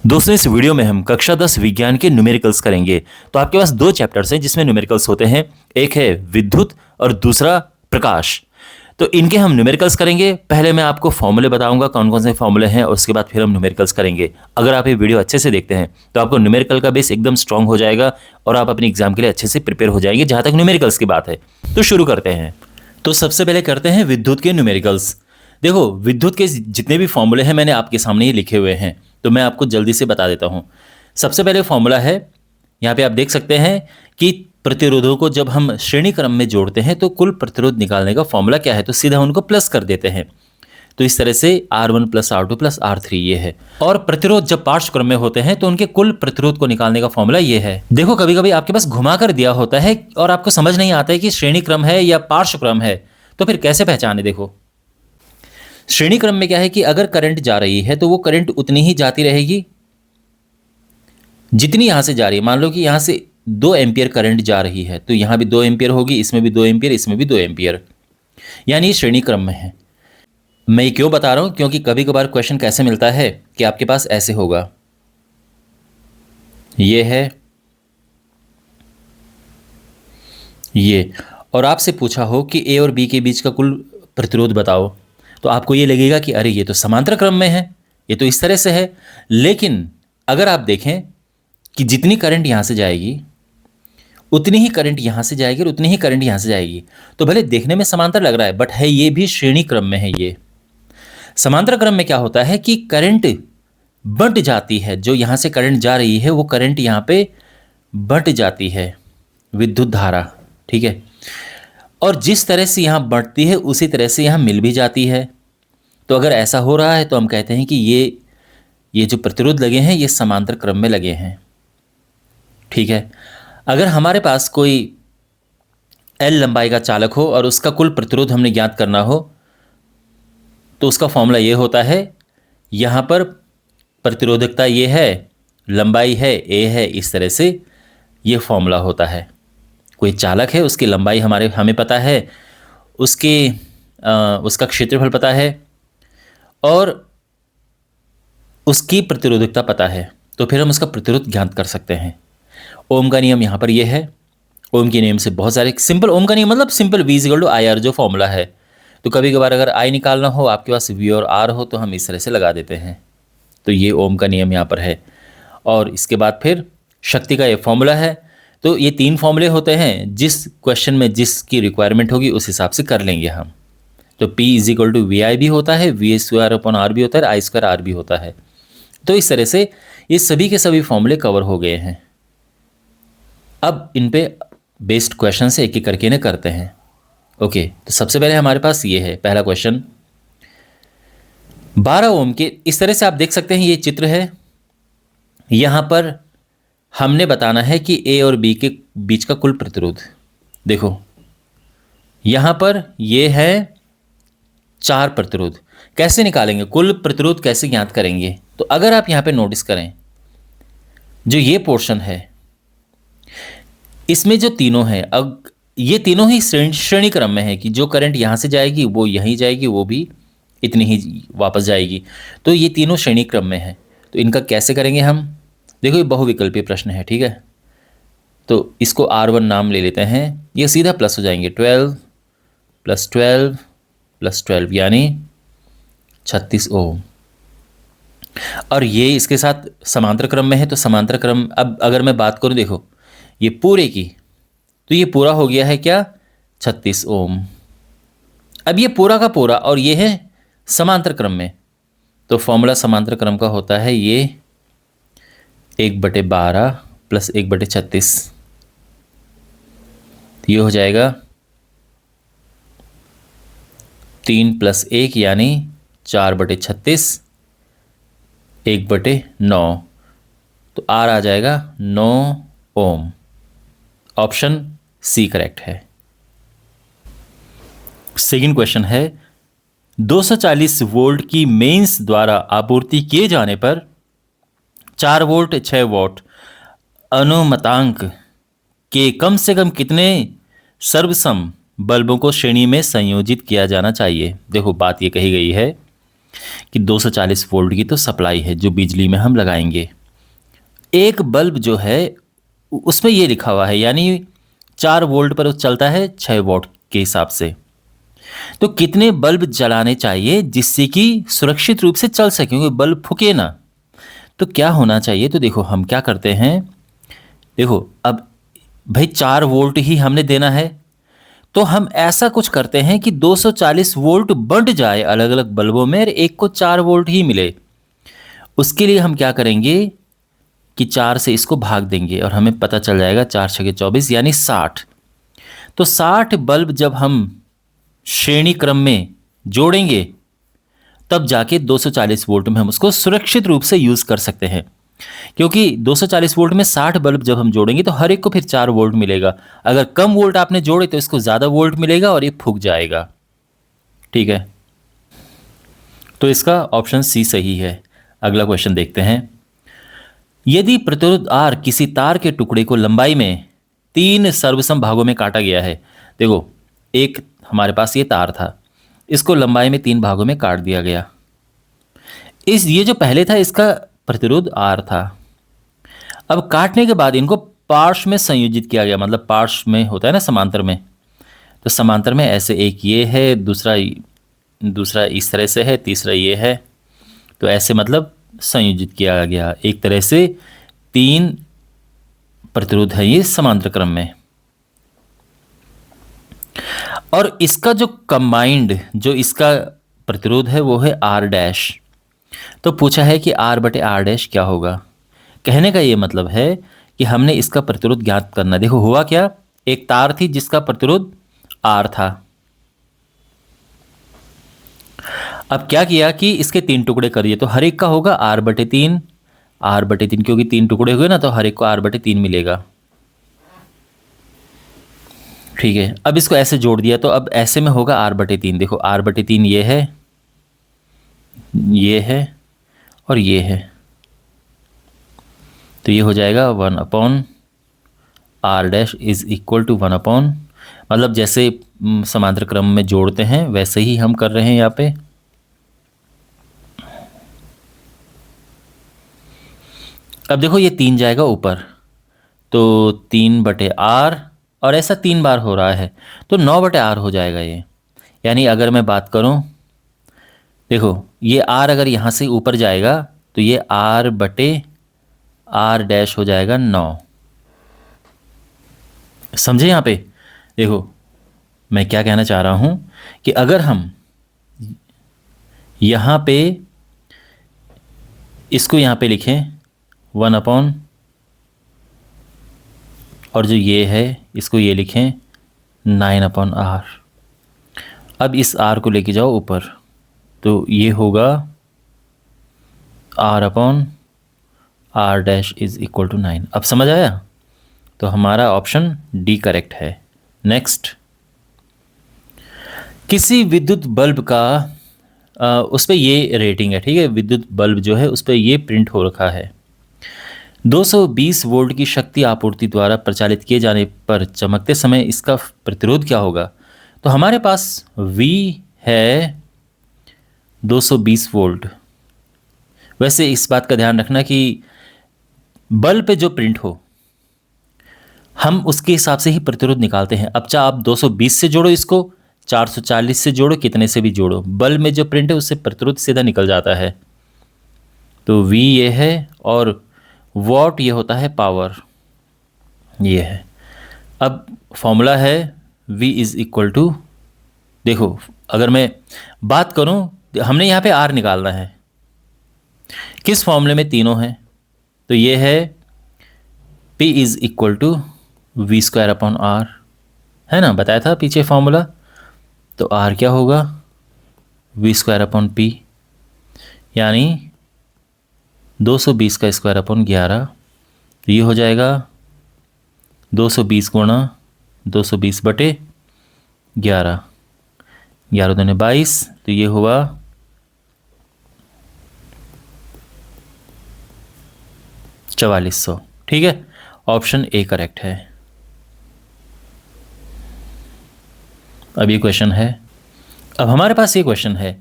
दोस्तों इस वीडियो में हम कक्षा 10 विज्ञान के न्यूमेरिकल्स करेंगे। तो आपके पास दो चैप्टर्स हैं जिसमें न्यूमेरिकल्स होते हैं, एक है विद्युत और दूसरा प्रकाश। तो इनके हम न्यूमेरिकल्स करेंगे। पहले मैं आपको फॉर्मूले बताऊंगा कौन कौन से फॉर्मूले हैं, और उसके बाद फिर हम न्यूमेरिकल्स करेंगे। अगर आप ये वीडियो अच्छे से देखते हैं तो आपको न्यूमेरिकल का बेस एकदम स्ट्रांग हो जाएगा और आप अपने एग्जाम के लिए अच्छे से प्रिपेयर हो जाएंगे जहां तक न्यूमेरिकल्स की बात है। तो शुरू करते हैं। तो सबसे पहले करते हैं विद्युत के न्यूमेरिकल्स। देखो, विद्युत के जितने भी फॉर्मूले हैं मैंने आपके सामने ही लिखे हुए हैं, तो मैं आपको जल्दी से बता देता हूं। सबसे पहले फॉर्मूला है, यहाँ पे आप देख सकते हैं कि प्रतिरोधों को जब हम श्रेणी क्रम में जोड़ते हैं तो कुल प्रतिरोध निकालने का फॉर्मूला क्या है, तो सीधा उनको प्लस कर देते हैं। तो इस तरह से R1 plus R2 plus R3 ये है। और प्रतिरोध जब पार्श्व क्रम में होते हैं तो उनके कुल प्रतिरोध को निकालने का फॉर्मूला ये है। देखो, कभी कभी आपके पास घुमा कर दिया होता है और आपको समझ नहीं आता है कि श्रेणी क्रम है या पार्श्व क्रम है, तो फिर कैसे पहचाने। देखो, श्रेणी क्रम में क्या है कि अगर करंट जा रही है तो वो करंट उतनी ही जाती रहेगी जितनी यहां से जा रही है। मान लो कि यहां से 2 एम्पियर करंट जा रही है, तो यहां भी 2 एम्पियर होगी, इसमें भी 2 एम्पियर, इसमें भी 2 एम्पियर, यानी श्रेणी क्रम में है। मैं ये क्यों बता रहा हूं, क्योंकि कभी कभार क्वेश्चन कैसे मिलता है कि आपके पास ऐसे होगा, ये है ये, और आपसे पूछा हो कि ए और बी के बीच का कुल प्रतिरोध बताओ, तो आपको ये लगेगा कि अरे ये तो समांतर क्रम में है, ये तो इस तरह से है। लेकिन अगर आप देखें कि जितनी करंट यहां से जाएगी उतनी ही करंट यहां से जाएगी और उतनी ही करंट यहां से जाएगी, तो भले देखने में समांतर लग रहा है बट है ये भी श्रेणी क्रम में है। ये समांतर क्रम में क्या होता है कि करंट बंट जाती है, जो यहां से करंट जा रही है वो करंट यहां पे बंट जाती है, विद्युत धारा, ठीक है। और जिस तरह से यहां बढ़ती है उसी तरह से यहां मिल भी जाती है। तो अगर ऐसा हो रहा है तो हम कहते हैं कि ये जो प्रतिरोध लगे हैं ये समांतर क्रम में लगे हैं, ठीक है। अगर हमारे पास कोई L लंबाई का चालक हो और उसका कुल प्रतिरोध हमने ज्ञात करना हो, तो उसका फॉर्मूला ये होता है, यहां पर प्रतिरोधकता ये है, लंबाई है A है, इस तरह से ये फॉर्मूला होता है। कोई चालक है, उसकी लंबाई हमें पता है, उसका क्षेत्रफल पता है और उसकी प्रतिरोधकता पता है, तो फिर हम उसका प्रतिरोध ज्ञात कर सकते हैं। ओम का नियम यहाँ पर ये है। ओम के नियम से बहुत सारे सिंपल, ओम का नियम मतलब सिंपल V = IR जो फॉर्मूला है। तो कभी कभार अगर I निकालना हो, आपके पास V और R हो, तो हम इस तरह से लगा देते हैं। तो ये ओम का नियम यहाँ पर है। और इसके बाद फिर शक्ति का ये फॉर्मूला है। तो ये 3 फॉर्मूले होते हैं, जिस क्वेश्चन में जिसकी रिक्वायरमेंट होगी उस हिसाब से कर लेंगे हम। तो P = VI भी होता है, V²/R भी होता है, I² R भी होता है। तो इस तरह से ये सभी के सभी फॉर्मूले कवर हो गए हैं। अब इन पे बेस्ड क्वेश्चन से एक एक करके इन्हें करते हैं। ओके, तो सबसे पहले हमारे पास ये है पहला क्वेश्चन, 12 ओम के, इस तरह से आप देख सकते हैं ये चित्र है। यहां पर हमने बताना है कि ए और बी के बीच का कुल प्रतिरोध। देखो, यहां पर ये है 4 प्रतिरोध। कैसे निकालेंगे कुल प्रतिरोध, कैसे ज्ञात करेंगे? तो अगर आप यहां पे नोटिस करें, जो ये पोर्शन है इसमें जो तीनों हैं, अब ये तीनों ही श्रेणी क्रम में है कि जो करंट यहां से जाएगी वो यहीं जाएगी, वो भी इतनी ही वापस जाएगी। तो ये तीनों श्रेणी क्रम में है। तो इनका कैसे करेंगे हम? देखो, ये बहुविकल्पीय प्रश्न है, ठीक है। तो इसको R1 नाम ले लेते हैं। ये सीधा प्लस हो जाएंगे, 12 + 12 + 12 यानी 36 ओम। और ये इसके साथ समांतर क्रम में है, तो समांतर क्रम, अब अगर मैं बात करूं, देखो ये पूरे की, तो ये पूरा हो गया है क्या, 36 ओम। अब ये पूरा का पूरा और ये है समांतर क्रम में, तो फॉर्मूला समांतर क्रम का होता है ये 1/12 + 1/36, ये हो जाएगा 3 + 1 यानी 4/36, 1/9, तो R आ जाएगा 9 ओम। ऑप्शन C करेक्ट है। सेकंड क्वेश्चन है, 240 वोल्ट की मेंस द्वारा आपूर्ति किए जाने पर 4 वोल्ट 6 वॉट अनुमतांक के कम से कम कितने सर्वसम बल्बों को श्रेणी में संयोजित किया जाना चाहिए? देखो, बात ये कही गई है कि 240 वोल्ट की तो सप्लाई है जो बिजली में हम लगाएंगे। एक बल्ब जो है उसमें ये लिखा हुआ है, यानी 4 वोल्ट पर चलता है 6 वॉट के हिसाब से। तो कितने बल्ब जलाने चाहिए जिससे कि सुरक्षित रूप से चल सके, क्योंकि बल्ब फूके ना। तो क्या होना चाहिए, तो देखो हम क्या करते हैं, देखो अब भाई 4 वोल्ट ही हमने देना है, तो हम ऐसा कुछ करते हैं कि 240 वोल्ट बंट जाए अलग अलग बल्बों में और एक को 4 वोल्ट ही मिले। उसके लिए हम क्या करेंगे कि 4 से इसको भाग देंगे और हमें पता चल जाएगा 4 छके 24 यानी 60। तो 60 बल्ब जब हम श्रेणी क्रम में जोड़ेंगे तब जाके 240 वोल्ट में हम उसको सुरक्षित रूप से यूज़ कर सकते हैं। क्योंकि 240 वोल्ट में 60 बल्ब जब हम जोड़ेंगे तो हर एक को फिर 4 वोल्ट मिलेगा। अगर कम वोल्ट आपने जोड़े तो इसको ज़्यादा वोल्ट मिलेगा और ये फूक जाएगा। ठीक है, तो इसका ऑप्शन सी सही है। अगला क्वेश्चन देखते हैं। यदि प्रतिरोध R किसी तार के टुकड़े को लंबाई में 3 सर्वसम भागों में काटा गया है, देखो एक हमारे पास ये तार था, इसको लंबाई में 3 भागों में काट दिया गया। ये जो पहले था इसका प्रतिरोध R था। अब काटने के बाद इनको पार्श्व में संयोजित किया गया, मतलब पार्श्व में होता है ना समांतर में, तो समांतर में ऐसे एक ये है, दूसरा इस तरह से है, तीसरा ये है, तो ऐसे मतलब संयोजित किया गया। एक तरह से 3 प्रतिरोध है ये समांतर क्रम में। और इसका जो कंबाइंड जो इसका प्रतिरोध है वो है R डैश। तो पूछा है कि R बटे R डैश क्या होगा। कहने का ये मतलब है कि हमने इसका प्रतिरोध ज्ञात करना। देखो हुआ क्या, एक तार थी जिसका प्रतिरोध R था। अब क्या किया कि इसके 3 टुकड़े करिए, तो हर एक का होगा R बटे 3, R बटे 3, क्योंकि 3 टुकड़े हुए ना तो हर एक को R बटे 3 मिलेगा। ठीक है, अब इसको ऐसे जोड़ दिया तो अब ऐसे में होगा R बटे 3। देखो R बटे 3 ये है और ये है, तो ये हो जाएगा 1 upon R dash is equal to 1 upon, मतलब जैसे समांतर क्रम में जोड़ते हैं वैसे ही हम कर रहे हैं यहाँ पे। अब देखो ये 3 जाएगा ऊपर, तो 3 बटे R, और ऐसा 3 बार हो रहा है तो 9 बटे R हो जाएगा ये। यानी अगर मैं बात करूं, देखो ये R अगर यहाँ से ऊपर जाएगा तो ये R बटे R डैश हो जाएगा 9। समझे यहाँ पे? देखो मैं क्या कहना चाह रहा हूं कि अगर हम यहाँ पे इसको यहाँ पे लिखें 1 अपॉन, और जो ये है इसको ये लिखें 9 अपॉन R। अब इस R को लेके जाओ ऊपर, तो ये होगा R upon R dash is equal to 9। अब समझ आया? तो हमारा ऑप्शन डी करेक्ट है। नेक्स्ट, किसी विद्युत बल्ब का उस पर ये रेटिंग है, ठीक है, विद्युत बल्ब जो है उस पर ये प्रिंट हो रखा है 220 वोल्ट की शक्ति आपूर्ति द्वारा प्रचालित किए जाने पर चमकते समय इसका प्रतिरोध क्या होगा। तो हमारे पास V है 220 वोल्ट। वैसे इस बात का ध्यान रखना कि बल्ब पे जो प्रिंट हो हम उसके हिसाब से ही प्रतिरोध निकालते हैं। अब चाहे आप 220 से जोड़ो, इसको 440 से जोड़ो, कितने से भी जोड़ो, बल्ब में जो प्रिंट है उससे प्रतिरोध सीधा निकल जाता है। तो V ये है और वॉट ये होता है पावर, ये है। अब फॉर्मूला है V इज इक्वल टू, देखो अगर मैं बात करूं, हमने यहाँ पे R निकालना है, किस फॉर्मूले में तीनों हैं, तो ये है P is equal to V square upon R, है ना, बताया था पीछे फॉर्मूला। तो R क्या होगा, V स्क्वायर अपॉन P, यानी 220 का स्क्वायर अपॉन 11, तो ये हो जाएगा 220 गुणा 220 बटे 11, 11 दूनी 22, तो ये हुआ 4400। ठीक है, ऑप्शन ए करेक्ट है। अब ये क्वेश्चन है, अब हमारे पास ये क्वेश्चन है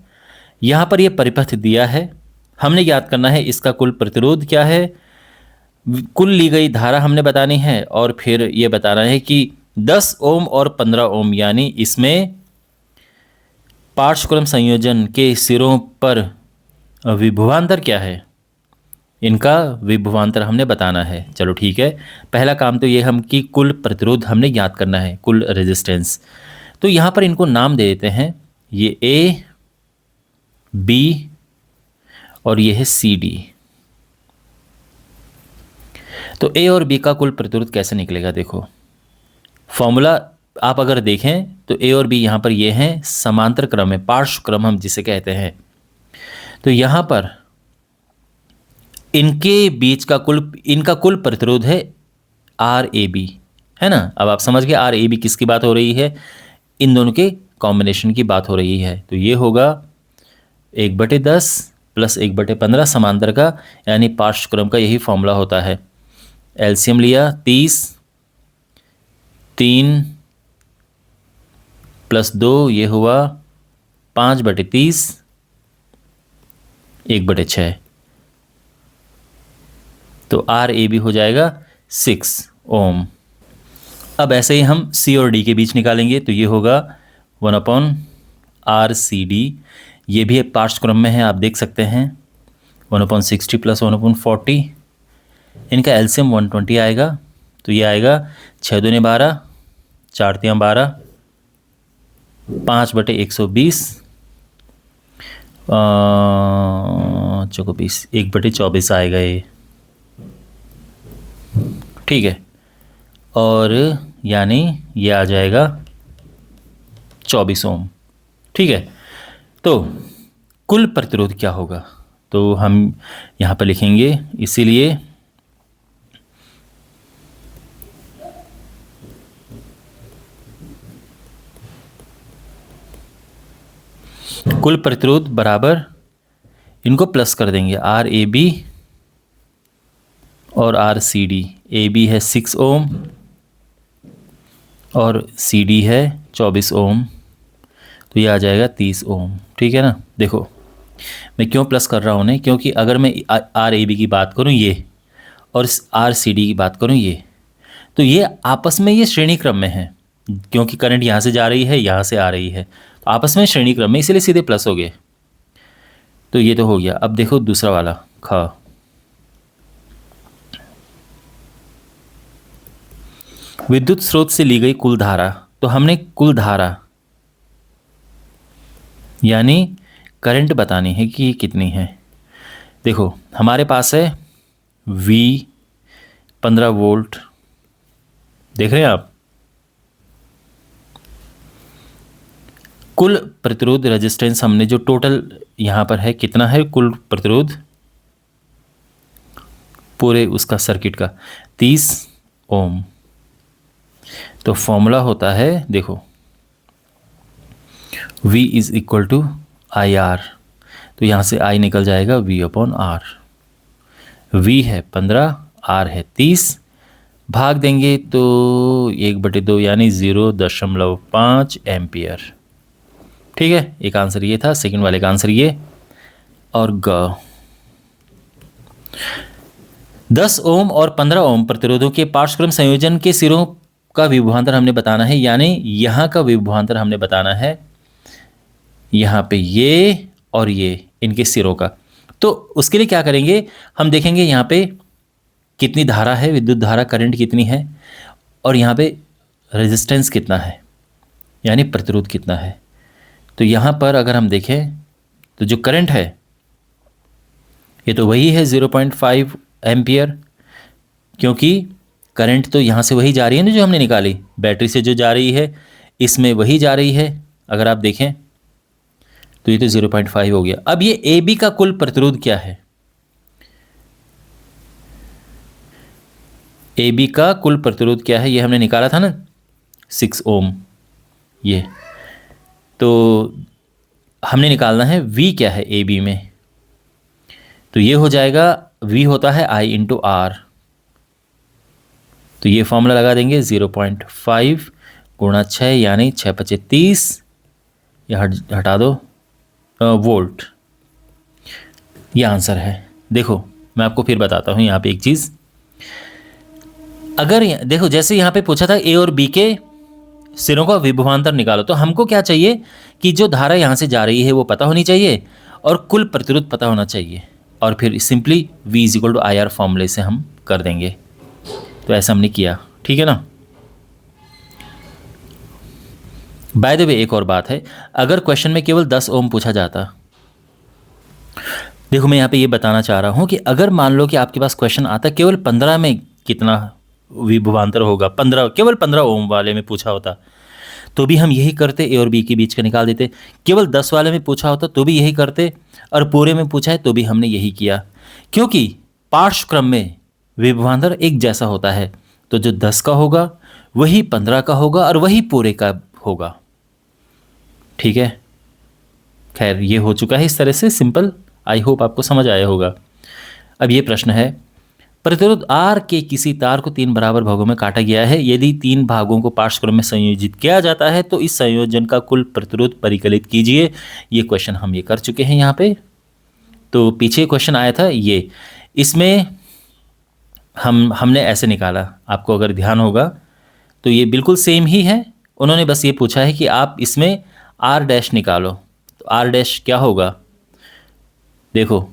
यहाँ पर ये परिपथ दिया है, हमने याद करना है इसका कुल प्रतिरोध क्या है, कुल ली गई धारा हमने बतानी है, और फिर ये बताना है कि 10 ओम और 15 ओम यानी इसमें पार्श्वक्रम संयोजन के सिरों पर विभवांतर क्या है, इनका विभवांतर हमने बताना है। चलो ठीक है, पहला काम तो ये हम कि कुल प्रतिरोध हमने याद करना है, कुल रेजिस्टेंस। तो यहाँ पर इनको नाम दे देते हैं, ये ए, बी और ये है सी डी। तो ए और बी का कुल प्रतिरोध कैसे निकलेगा, देखो फॉर्मूला आप अगर देखें तो ए और बी यहाँ पर ये हैं समांतर क्रम में, पार्श्व क्रम हम जिसे कहते हैं। तो यहाँ पर इनके बीच का इनका कुल प्रतिरोध है आर ए बी, है ना। अब आप समझ गए आर ए बी किसकी बात हो रही है, इन दोनों के कॉम्बिनेशन की बात हो रही है। तो ये होगा 1/10 प्लस 1/15 समांतर का, यानी पार्श्व क्रम का यही फॉर्मूला होता है। एलसीएम लिया 30, 3 प्लस 2 ये हुआ 5/30, 1/6। तो आर ए बी हो जाएगा 6 ओम। अब ऐसे ही हम सी और डी के बीच निकालेंगे, तो ये होगा 1/RCD, ये भी पार्श्व क्रम में है, आप देख सकते हैं 1/60 प्लस 1/40, इनका एलसीएम 120 आएगा। तो ये आएगा 6 दूने 12, 4 तियां 12, 5/120, 24, 1/24 आएगा ये, ठीक है। और यानी ये आ जाएगा 24 ओम, ठीक है। तो कुल प्रतिरोध क्या होगा, तो हम यहाँ पर लिखेंगे, इसीलिए कुल प्रतिरोध बराबर, इनको प्लस कर देंगे, आर ए बी और R C D. A B है 6 ओम और सी डी है 24 ओम, तो ये आ जाएगा 30 ओम, ठीक है ना। देखो मैं क्यों प्लस कर रहा हूँ उन्हें, क्योंकि अगर मैं आर ए बी की बात करूँ ये, और आर सी डी की बात करूँ ये, तो ये आपस में ये श्रेणी क्रम में है, क्योंकि करंट यहाँ से जा रही है, यहाँ से आ रही है, तो आपस में श्रेणी क्रम में, इसीलिए सीधे प्लस हो गए। तो ये तो हो गया। अब देखो दूसरा वाला ख, विद्युत स्रोत से ली गई कुल धारा। तो हमने कुल धारा यानी करंट बतानी है कि कितनी है। देखो हमारे पास है V 15 वोल्ट, देख रहे हैं आप। कुल प्रतिरोध रेजिस्टेंस हमने जो टोटल यहाँ पर है, कितना है कुल प्रतिरोध पूरे उसका सर्किट का, 30 ओम। तो फॉर्मूला होता है, देखो V is equal to I R, तो यहाँ से I निकल जाएगा V/R। V है 15, R है 30, भाग देंगे तो 1/2 यानी 0.5 एम्पियर, ठीक है। एक आंसर ये था, सेकंड वाले का आंसर ये। और ग 10 ओम और 15 ओम प्रतिरोधों के पार्श्वक्रम संयोजन के सिरों का विभवांतर हमने बताना है, यानी यहाँ का विभवांतर हमने बताना है, यहाँ पे ये और ये इनके सिरों का। तो उसके लिए क्या करेंगे, हम देखेंगे यहाँ पे कितनी धारा है, विद्युत धारा करंट कितनी है, और यहाँ पे रेजिस्टेंस कितना है, यानी प्रतिरोध कितना है। तो यहाँ पर अगर हम देखें तो जो करंट है ये तो वही है 0.5 एम्पियर, क्योंकि करंट तो यहाँ से वही जा रही है ना जो हमने निकाली, बैटरी से जो जा रही है इसमें वही जा रही है। अगर आप देखें तो ये तो 0.5 हो गया। अब ये ए बी का कुल प्रतिरोध क्या है, ए बी का कुल प्रतिरोध क्या है, ये हमने निकाला था ना 6 ओम, ये तो हमने निकालना है V क्या है ए बी में। तो ये हो जाएगा, V होता है I इंटू आर, तो ये फॉर्मूला लगा देंगे 0.5 गुणा 6 यानी 6×5 = 30, यह हटा दो वोल्ट। ये आंसर है। देखो मैं आपको फिर बताता हूँ यहाँ पे एक चीज़। अगर देखो जैसे यहाँ पे पूछा था ए और बी के सिरों का विभवांतर निकालो, तो हमको क्या चाहिए कि जो धारा यहाँ से जा रही है वो पता होनी चाहिए और कुल प्रतिरोध पता होना चाहिए, और फिर simply V is equal to I R फॉर्मूले से हम कर देंगे। तो ऐसा हमने किया, ठीक है ना। बाय द वे एक और बात है, अगर क्वेश्चन में केवल 10 ओम पूछा जाता, देखो मैं यहाँ पे ये बताना चाह रहा हूँ कि अगर मान लो कि आपके पास क्वेश्चन आता केवल 15 में कितना विभवांतर होगा, 15 केवल 15 ओम वाले में पूछा होता तो भी हम यही करते, ए और बी के बीच का निकाल देते। केवल 10 वाले में पूछा होता तो भी यही करते, और पूरे में पूछा है तो भी हमने यही किया, क्योंकि पार्श्व क्रम में विभवांतर एक जैसा होता है। तो जो 10 का होगा वही 15 का होगा और वही पूरे का होगा, ठीक है। खैर ये हो चुका है इस तरह से सिंपल, आई होप आपको समझ आया होगा। अब ये प्रश्न है, प्रतिरोध R के किसी तार को 3 बराबर भागों में काटा गया है। यदि 3 भागों को पार्श्व क्रम में संयोजित किया जाता है तो इस संयोजन का कुल प्रतिरोध परिकलित कीजिए। ये क्वेश्चन हम ये कर चुके हैं यहाँ पे। तो पीछे क्वेश्चन आया था ये, इसमें हमने ऐसे निकाला, आपको अगर ध्यान होगा तो ये बिल्कुल सेम ही है। उन्होंने बस ये पूछा है कि आप इसमें R डैश निकालो, तो R डैश क्या होगा, देखो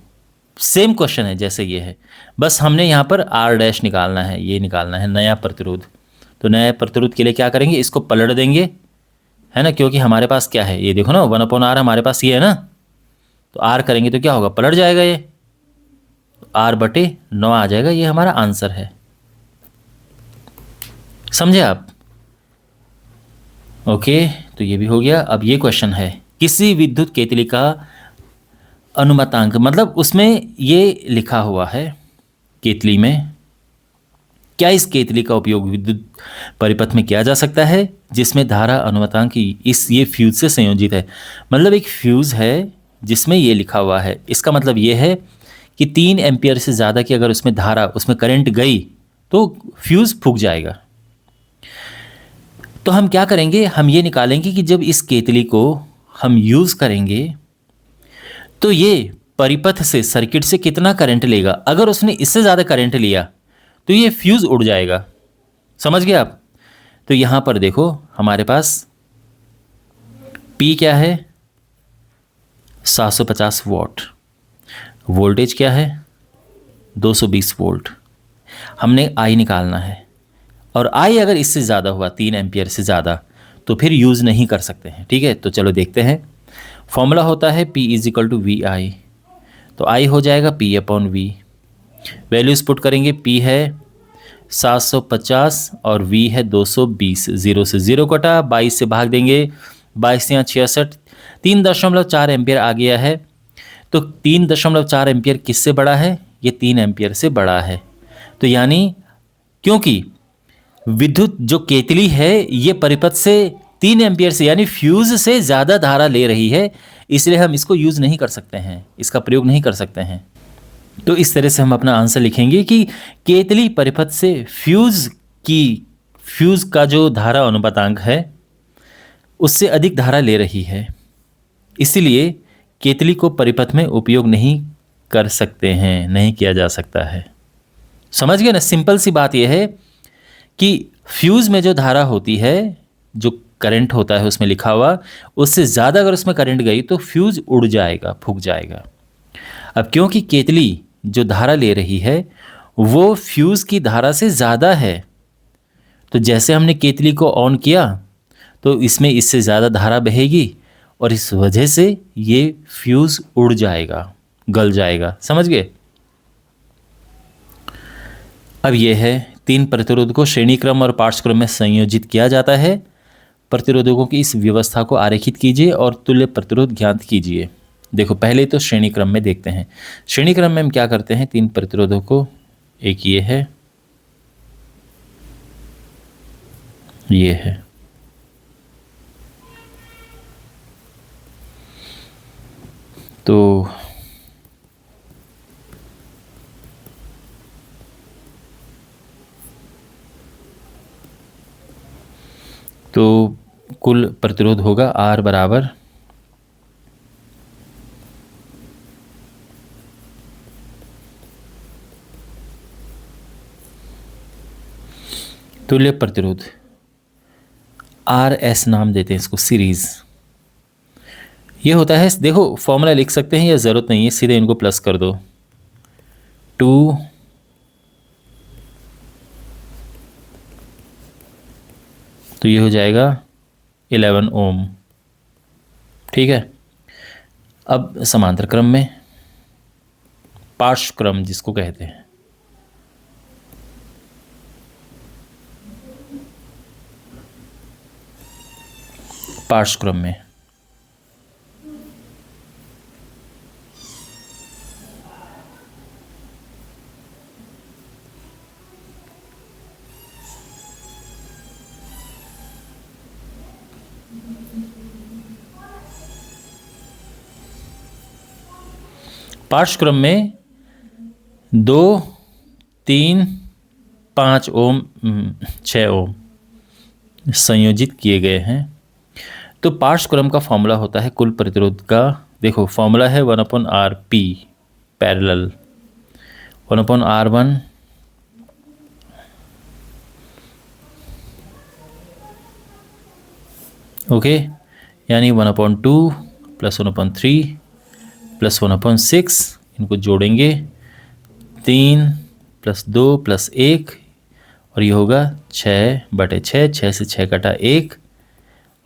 सेम क्वेश्चन है जैसे ये है, बस हमने यहाँ पर R डैश निकालना है, ये निकालना है नया प्रतिरोध। तो नया प्रतिरोध के लिए क्या करेंगे, इसको पलट देंगे, है ना, क्योंकि हमारे पास क्या है, ये देखो ना 1/R हमारे पास ये है ना, तो R करेंगे तो क्या होगा, पलट जाएगा ये, तो R/9 आ जाएगा। ये हमारा आंसर है, समझे आप। ओके, तो ये भी हो गया। अब ये क्वेश्चन है, किसी विद्युत केतली का अनुमतांक, मतलब उसमें ये लिखा हुआ है केतली में, क्या इस केतली का उपयोग विद्युत परिपथ में किया जा सकता है जिसमें धारा अनुमतांक इस ये फ्यूज से संयोजित है। मतलब एक फ्यूज है जिसमें ये लिखा हुआ है, इसका मतलब ये है कि 3 एम्पियर से ज़्यादा की अगर उसमें धारा, उसमें करंट गई तो फ्यूज फूक जाएगा। तो हम क्या करेंगे, हम ये निकालेंगे कि जब इस केतली को हम यूज़ करेंगे तो ये परिपथ से, सर्किट से कितना करंट लेगा। अगर उसने इससे ज़्यादा करंट लिया तो ये फ्यूज़ उड़ जाएगा, समझ गए आप। तो यहाँ पर देखो हमारे पास P क्या है, 750 वॉट, वोल्टेज क्या है 220 वोल्ट, हमने I निकालना है, और I अगर इससे ज़्यादा हुआ 3 एम्पियर से ज़्यादा तो फिर यूज़ नहीं कर सकते हैं, ठीक है। तो चलो देखते हैं, फॉर्मूला होता है P is equal to V I, तो I हो जाएगा P/V, वैल्यूज़ पुट करेंगे, P है 750 और V है 220, 0 से 0 कटा, 22 से भाग देंगे, 22 या 66, 3.4 एम्पियर आ गया है। तो 3.4 एम्पियर किससे बड़ा है, ये 3 एम्पियर से बड़ा है। तो यानी क्योंकि विद्युत जो केतली है ये परिपथ से 3 एम्पियर से यानी फ्यूज से ज़्यादा धारा ले रही है, इसलिए हम इसको यूज़ नहीं कर सकते हैं, इसका प्रयोग नहीं कर सकते हैं। तो इस तरह से हम अपना आंसर लिखेंगे कि केतली परिपथ से फ्यूज का जो धारा अनुपातांक है उससे अधिक धारा ले रही है, इसीलिए केतली को परिपथ में उपयोग नहीं कर सकते हैं, नहीं किया जा सकता है। समझ गए ना, सिंपल सी बात यह है कि फ्यूज में जो धारा होती है, जो करंट होता है उसमें लिखा हुआ, उससे ज़्यादा अगर उसमें करंट गई तो फ्यूज उड़ जाएगा, फूक जाएगा। अब क्योंकि केतली जो धारा ले रही है वो फ्यूज की धारा से ज़्यादा है, तो जैसे हमने केतली को ऑन किया तो इसमें इससे ज़्यादा धारा बहेगी और इस वजह से ये फ्यूज उड़ जाएगा, गल जाएगा। समझ गए। अब यह है 3 प्रतिरोध को श्रेणी क्रम और पार्श्व क्रम में संयोजित किया जाता है। प्रतिरोधकों की इस व्यवस्था को आरेखित कीजिए और तुल्य प्रतिरोध ज्ञात कीजिए। देखो पहले तो श्रेणी क्रम में देखते हैं। श्रेणी क्रम में हम क्या करते हैं, 3 प्रतिरोधों को, एक ये है, ये है, तो कुल प्रतिरोध होगा R बराबर तुल्य प्रतिरोध, RS नाम देते हैं इसको, सीरीज। ये होता है, देखो फॉर्मूला लिख सकते हैं या ज़रूरत नहीं है, सीधे इनको प्लस कर दो। 2 तो ये हो जाएगा 11 ओम। ठीक है, अब समांतर क्रम में पार्श्व क्रम जिसको कहते हैं, पार्श्व क्रम में पार्श्व क्रम में 2, 3, 5 ओम 6 ओम संयोजित किए गए हैं। तो पार्श्व क्रम का फॉर्मूला होता है कुल प्रतिरोध का, देखो फॉर्मूला है 1/RP पैरेलल, 1/R1 ओके, यानी 1/2 प्लस 1/3 प्लस 1/6, इनको जोड़ेंगे 3 + 2 + 1 और ये होगा 6/6, 6 से 6 कटा 1।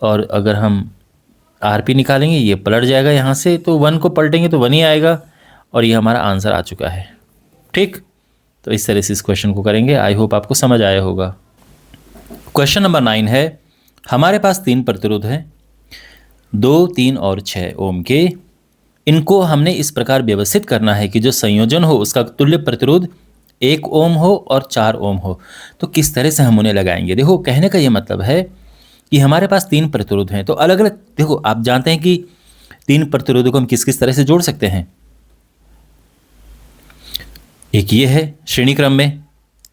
और अगर हम RP निकालेंगे ये पलट जाएगा यहाँ से, तो 1 को पलटेंगे तो 1 ही आएगा और ये हमारा आंसर आ चुका है। ठीक, तो इस तरह से इस क्वेश्चन को करेंगे। आई होप आपको समझ आया होगा। क्वेश्चन नंबर 9 है, हमारे पास 3 प्रतिरोध हैं, 2, 3 और 6 ओम के। इनको हमने इस प्रकार व्यवस्थित करना है कि जो संयोजन हो उसका तुल्य प्रतिरोध 1 ओम हो और 4 ओम हो। तो किस तरह से हम उन्हें लगाएंगे? देखो कहने का ये मतलब है कि हमारे पास 3 प्रतिरोध हैं, तो अलग अलग, देखो आप जानते हैं कि 3 प्रतिरोधों को हम किस किस तरह से जोड़ सकते हैं। एक ये है श्रेणी क्रम में,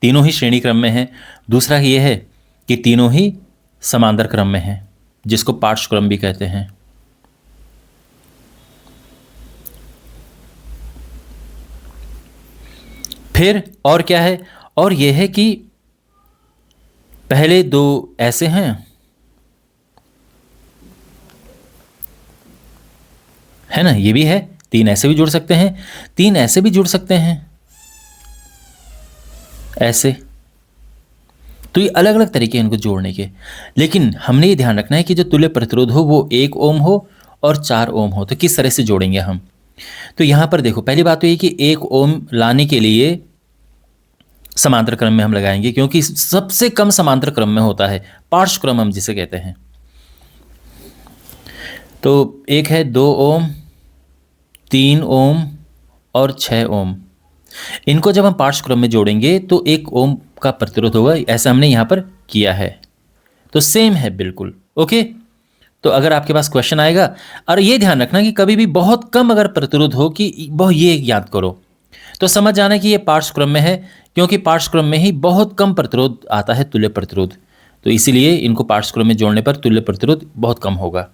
तीनों ही श्रेणी क्रम में हैं। दूसरा ये है कि तीनों ही समांतर क्रम में हैं, जिसको पार्श्व क्रम भी कहते हैं। फिर और क्या है? और यह है कि पहले 2 ऐसे हैं, है ना, ये भी है, 3 ऐसे भी जुड़ सकते हैं, 3 ऐसे भी जुड़ सकते हैं, ऐसे। तो ये अलग अलग तरीके हैं इनको जोड़ने के, लेकिन हमने ये ध्यान रखना है कि जो तुल्य प्रतिरोध हो वो 1 ओम हो और 4 ओम हो। तो किस तरह से जोड़ेंगे हम? तो यहां पर देखो, पहली बात तो ये कि 1 ओम लाने के लिए समांतर क्रम में हम लगाएंगे, क्योंकि सबसे कम समांतर क्रम में होता है, पार्श्व क्रम हम जिसे कहते हैं। तो एक है 2 ओम, 3 ओम और 6 ओम। इनको जब हम पार्श्व क्रम में जोड़ेंगे तो 1 ओम का प्रतिरोध होगा, ऐसा हमने यहाँ पर किया है। तो सेम है बिल्कुल, ओके। तो अगर आपके पास क्वेश्चन आएगा, और ये ध्यान रखना कि कभी भी बहुत कम अगर प्रतिरोध हो कि बहुत, ये याद करो तो समझ जाना कि ये पार्श्व क्रम में है, क्योंकि पार्श्व क्रम में ही बहुत कम प्रतिरोध आता है, तुल्य प्रतिरोध। तो इसीलिए इनको पार्श्व क्रम में जोड़ने पर तुल्य प्रतिरोध बहुत कम होगा।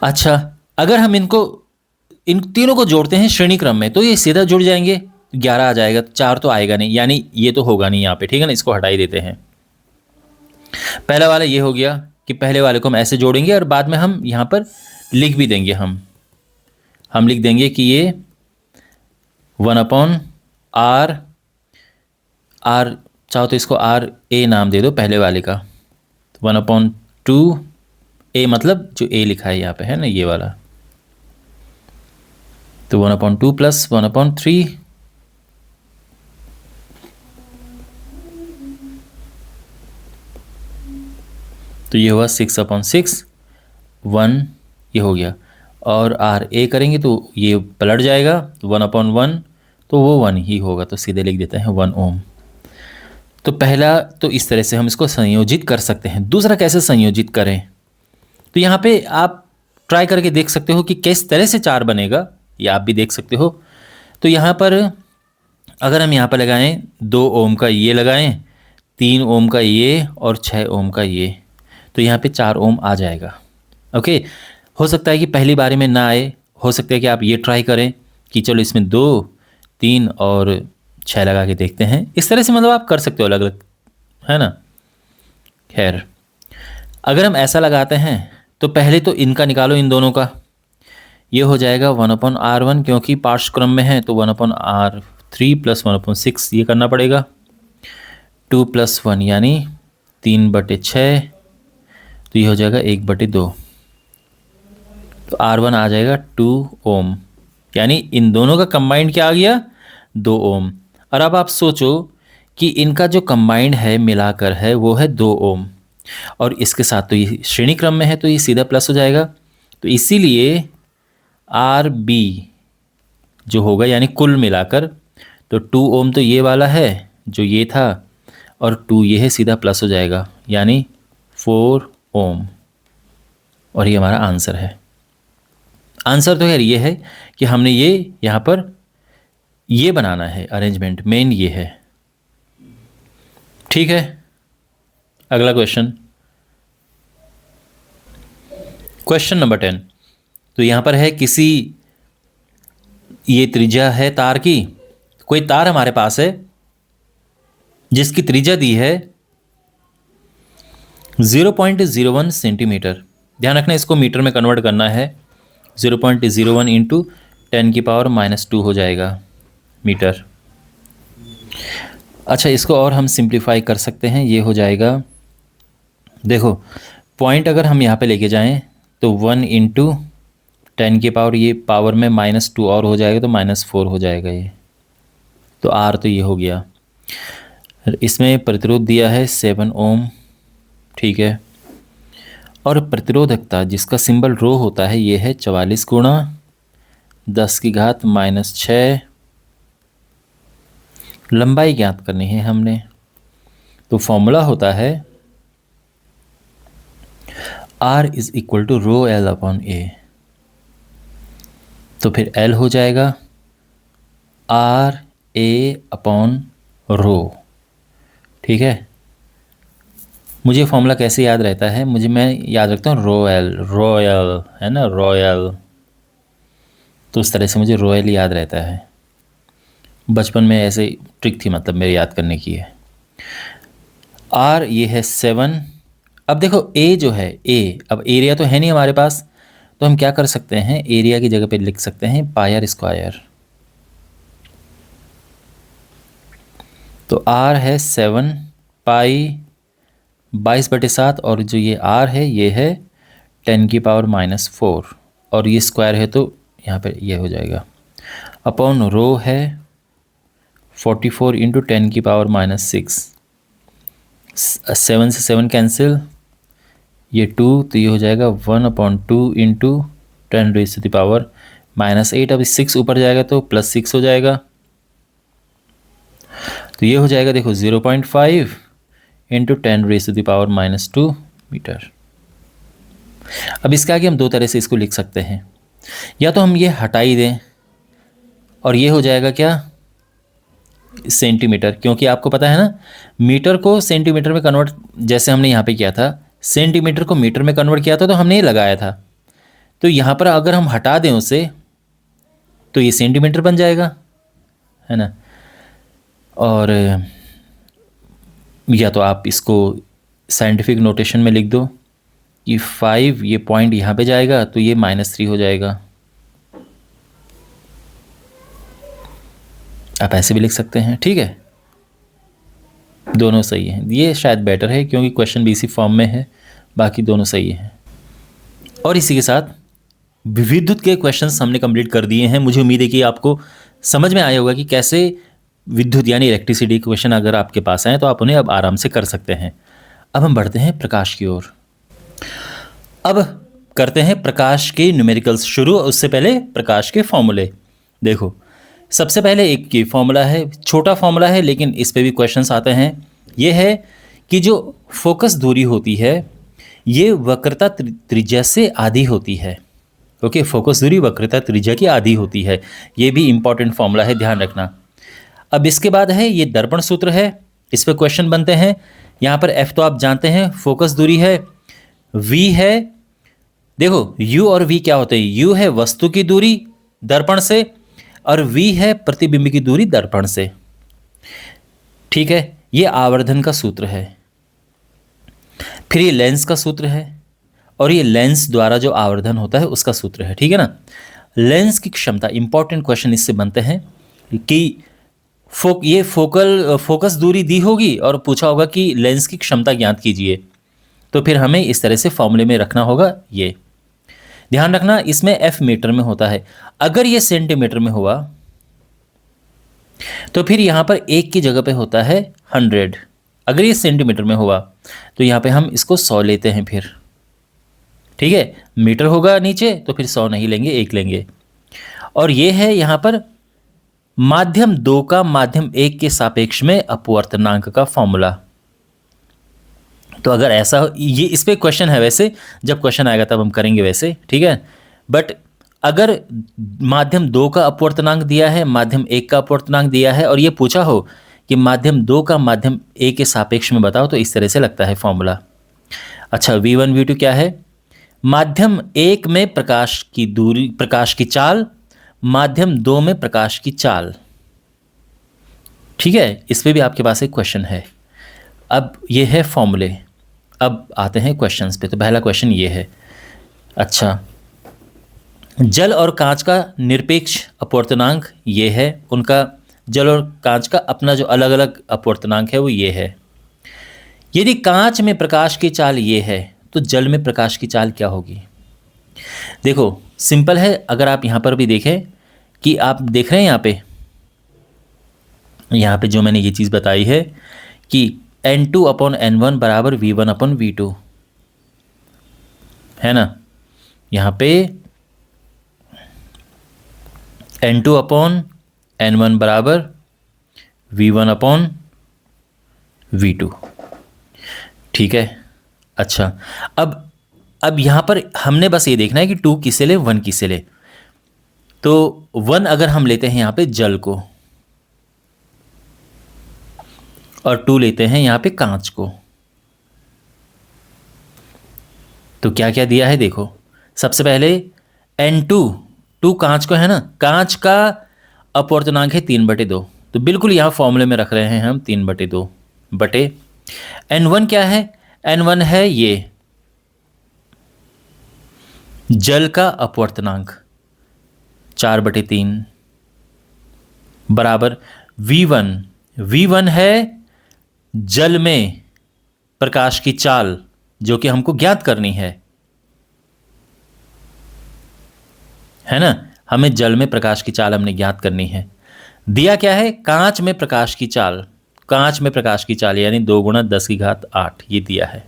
अच्छा, अगर हम इन तीनों को जोड़ते हैं श्रेणी क्रम में तो ये सीधा जुड़ जाएंगे, 11 आ जाएगा, 4 तो आएगा नहीं, यानी ये तो होगा नहीं यहाँ पे, ठीक है ना। इसको हटा ही देते हैं। पहला वाला ये हो गया कि पहले वाले को हम ऐसे जोड़ेंगे और बाद में हम यहाँ पर लिख भी देंगे, हम लिख देंगे कि ये 1/R, चाहो तो इसको RA नाम दे दो पहले वाले का, 1/2 A, मतलब जो A लिखा है यहाँ पे, है ना, ये वाला। तो 1/2 प्लस 1/3, तो ये हुआ 6/6, 1 ये हो गया। और RA करेंगे तो ये पलट जाएगा, 1/1 तो वो 1 ही होगा, तो सीधे लिख देते हैं 1 ओम। तो पहला तो इस तरह से हम इसको संयोजित कर सकते हैं। दूसरा कैसे संयोजित करें? तो यहाँ पे आप ट्राई करके देख सकते हो कि किस तरह से 4 बनेगा, या आप भी देख सकते हो। तो यहाँ पर अगर हम यहाँ पर लगाएं 2 ओम का ये लगाएं, 3 ओम का ये और 6 ओम का ये, तो यहाँ पे 4 ओम आ जाएगा। ओके, हो सकता है कि पहली बारी में ना आए, हो सकता है कि आप ये ट्राई करें कि चलो इसमें 2, 3 और 6 लगा के देखते हैं। इस तरह से मतलब आप कर सकते हो अलग अलग है ना। खैर, अगर हम ऐसा लगाते हैं तो पहले तो इनका निकालो, इन दोनों का। ये हो जाएगा 1/r1, क्योंकि पार्श्व क्रम में है तो 1/r3 + 1/6 ये करना पड़ेगा। 2 + 1 यानी 3/6, तो ये हो जाएगा 1/2। तो R1 आ जाएगा 2 ओम, यानी इन दोनों का कंबाइंड क्या आ गया, 2 ओम। और अब आप सोचो कि इनका जो कंबाइंड है, मिलाकर है, वो है 2 ओम, और इसके साथ तो ये श्रेणी क्रम में है तो ये सीधा प्लस हो जाएगा। तो इसीलिए RB जो होगा, यानी कुल मिलाकर, तो 2 ओम तो ये वाला है जो ये था, और 2 ये है, सीधा प्लस हो जाएगा, यानी 4 ओम। और ये हमारा आंसर है। आंसर तो खैर ये है कि हमने ये यहाँ पर ये बनाना है, अरेंजमेंट मेन ये है। ठीक है, अगला क्वेश्चन, क्वेश्चन नंबर 10। तो यहाँ पर है किसी, ये त्रिज्या है तार की, कोई तार हमारे पास है जिसकी त्रिज्या दी है 0.01 सेंटीमीटर। ध्यान रखना, इसको मीटर में कन्वर्ट करना है। 0.01 इंटू 10⁻² हो जाएगा मीटर। अच्छा, इसको और हम सिंप्लीफाई कर सकते हैं, ये हो जाएगा, देखो पॉइंट अगर हम यहाँ पे लेके जाएं तो 1 इंटू 10⁻, ये पावर में -2 और हो जाएगा तो -4 हो जाएगा ये। तो R तो ये हो गया। इसमें प्रतिरोध दिया है 7 ओम, ठीक है। और प्रतिरोधकता जिसका सिंबल रो होता है, ये है 44 गुणा 10⁻⁻6। लंबाई ज्ञात करनी है हमने, तो फॉर्मूला होता है R = ρl/A। तो फिर L हो जाएगा RA/ρ, ठीक है। मुझे फॉर्मूला कैसे याद रहता है, मैं याद रखता हूँ रॉयल है ना, रॉयल। तो उस तरह से मुझे रॉयल याद रहता है, बचपन में ऐसे ट्रिक थी, मतलब मेरे याद करने की है। R ये है 7। अब देखो A जो है, A, अब एरिया तो है नहीं हमारे पास, तो हम क्या कर सकते हैं, एरिया की जगह पे लिख सकते हैं πr²। तो R है 7 पाई 22/7, और जो ये R है ये है 10⁻⁻4, और ये स्क्वायर है तो यहाँ पे ये हो जाएगा, अपॉन रो है 44 इंटू 10⁻⁻6। 7 से 7 कैंसिल, ये 2, तो ये हो जाएगा 1/2 इंटू 10⁻⁻8। अब 6 ऊपर जाएगा तो +6 हो जाएगा, तो ये हो जाएगा, देखो 0.5 इंटू 10⁻⁻2 मीटर। अब इसके आगे हम दो तरह से इसको लिख सकते हैं, या तो हम ये हटा ही दें और ये हो जाएगा क्या, सेंटीमीटर, क्योंकि आपको पता है ना मीटर को सेंटीमीटर में कन्वर्ट, जैसे हमने यहाँ पे किया था, सेंटीमीटर को मीटर में कन्वर्ट किया था तो हमने ये लगाया था। तो यहाँ पर अगर हम हटा दें उसे तो ये सेंटीमीटर बन जाएगा, है ना। और या तो आप इसको साइंटिफिक नोटेशन में लिख दो कि 5, ये पॉइंट यहाँ पे जाएगा तो ये -3 हो जाएगा। आप ऐसे भी लिख सकते हैं, ठीक है, दोनों सही हैं। ये शायद बेटर है क्योंकि क्वेश्चन भी इसी फॉर्म में है, बाकी दोनों सही हैं। और इसी के साथ विद्युत के क्वेश्चंस हमने कंप्लीट कर दिए हैं। मुझे उम्मीद है कि आपको समझ में आया होगा कि कैसे विद्युत यानी इलेक्ट्रिसिटी क्वेश्चन अगर आपके पास आए तो आप उन्हें अब आराम से कर सकते हैं। अब हम बढ़ते हैं प्रकाश की ओर। अब करते हैं प्रकाश के न्यूमेरिकल्स शुरू। उससे पहले प्रकाश के फॉर्मूले देखो। सबसे पहले एक की फॉर्मूला है, छोटा फॉर्मूला है लेकिन इस पे भी क्वेश्चंस आते हैं। ये है कि जो फोकस दूरी होती है ये वक्रता त्रिज्या से आधी होती है। ओके, फोकस दूरी वक्रता त्रिज्या की आधी होती है। ये भी इंपॉर्टेंट फॉर्मूला है, ध्यान रखना। अब इसके बाद है ये दर्पण सूत्र है, इस पे क्वेश्चन बनते हैं। यहाँ पर F तो आप जानते हैं, फोकस दूरी है, V है, देखो U और V क्या होते हैं, U है वस्तु की दूरी दर्पण से और V है प्रतिबिंब की दूरी दर्पण से। ठीक है, ये आवर्धन का सूत्र है। फिर ये लेंस का सूत्र है, और ये लेंस द्वारा जो आवर्धन होता है उसका सूत्र है, ठीक है ना। लेंस की क्षमता, इंपॉर्टेंट क्वेश्चन इससे बनते हैं कि ये फोकस दूरी दी होगी और पूछा होगा कि लेंस की क्षमता ज्ञात कीजिए, तो फिर हमें इस तरह से फॉर्मूले में रखना होगा। ये ध्यान रखना, इसमें एफ मीटर में होता है। अगर ये सेंटीमीटर में हुआ तो फिर यहां पर एक की जगह पे होता है 100। अगर ये सेंटीमीटर में हुआ तो यहां पे हम इसको 100 लेते हैं फिर, ठीक है। मीटर होगा नीचे तो फिर 100 नहीं लेंगे, 1 लेंगे। और ये है यहां पर माध्यम 2 का माध्यम 1 के सापेक्ष में अपवर्तनांक का फॉर्मूला। तो अगर ऐसा, ये इस पे क्वेश्चन है, वैसे जब क्वेश्चन आएगा तब हम करेंगे वैसे, ठीक है। बट अगर माध्यम 2 का अपवर्तनांक दिया है, माध्यम 1 का अपवर्तनांक दिया है, और ये पूछा हो कि माध्यम 2 का माध्यम 1 के सापेक्ष में बताओ, तो इस तरह से लगता है फॉर्मूला। अच्छा, V1 V2 क्या है? माध्यम 1 में प्रकाश की दूरी, प्रकाश की चाल, माध्यम 2 में प्रकाश की चाल, ठीक है। इस पे भी आपके पास एक क्वेश्चन है। अब ये है फॉर्मूले। अब आते हैं क्वेश्चंस पे। तो पहला क्वेश्चन ये है, अच्छा, जल और कांच का निरपेक्ष अपवर्तनांक ये है, उनका जल और कांच का अपना जो अलग अलग अपवर्तनांक है वो ये है। यदि कांच में प्रकाश की चाल ये है तो जल में प्रकाश की चाल क्या होगी? देखो सिंपल है। अगर आप यहां पर भी देखें कि आप देख रहे हैं यहां पे जो मैंने ये चीज़ बताई है कि N2/N1 बराबर V1/V2 है ना। यहां पे N2/N1 बराबर V1/V2, ठीक है। अच्छा, अब यहां पर हमने बस ये देखना है कि 2 किसे ले, 1 किसे ले। तो 1 अगर हम लेते हैं यहां पे जल को, और 2 लेते हैं यहां पे कांच को, तो क्या क्या दिया है देखो। सबसे पहले N2 कांच को है ना, कांच का अपवर्तनांक है 3/2, तो बिल्कुल यहां फॉर्मूले में रख रहे हैं हम 3/2 बटे। N1 क्या है? N1 है ये जल का अपवर्तनांक 4/3 बराबर V1 है जल में प्रकाश की चाल जो कि हमको ज्ञात करनी है ना। हमें जल में प्रकाश की चाल हमने ज्ञात करनी है। दिया क्या है? कांच में प्रकाश की चाल, कांच में प्रकाश की चाल यानी 2 × 10⁸ ये दिया है,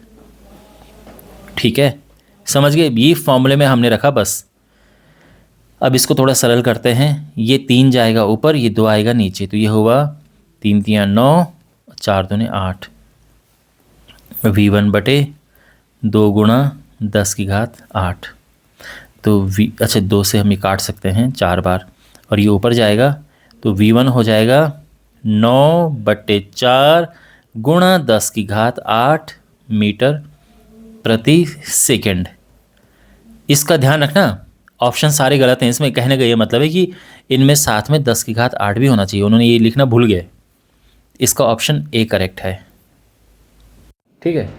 ठीक है। समझ गए? ये फॉर्मूले में हमने रखा बस। अब इसको थोड़ा सरल करते हैं। ये 3 जाएगा ऊपर, ये 2 आएगा नीचे, तो ये हुआ 3 × 3 = 9, 4 × 2 = 8, V1 बटे 2 × 10⁸। तो अच्छा 2 से हम ये काट सकते हैं 4 बार, और ये ऊपर जाएगा तो V1 हो जाएगा 9/4 × 10⁸ मीटर प्रति सेकंड। इसका ध्यान रखना, ऑप्शन सारे गलत हैं। इसमें कहने का ये मतलब है कि इनमें साथ में 10⁸ भी होना चाहिए, उन्होंने ये लिखना भूल गए। इसका ऑप्शन ए करेक्ट है, ठीक है।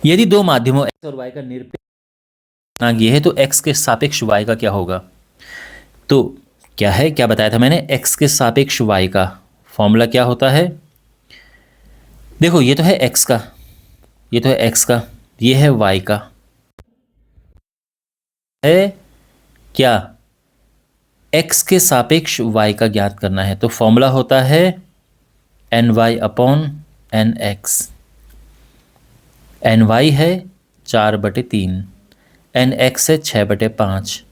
यदि 2 माध्यमों x और y का निरपेक्ष ये है तो x के सापेक्ष y का क्या होगा? तो क्या है, क्या बताया था मैंने? x के सापेक्ष y का फॉर्मूला क्या होता है? देखो ये तो है x का, ये तो है x का, ये है y का, है क्या? x के सापेक्ष y का ज्ञात करना है, तो फॉर्मूला होता है Ny/Nx। Ny है 4/3, Nx है 6/5,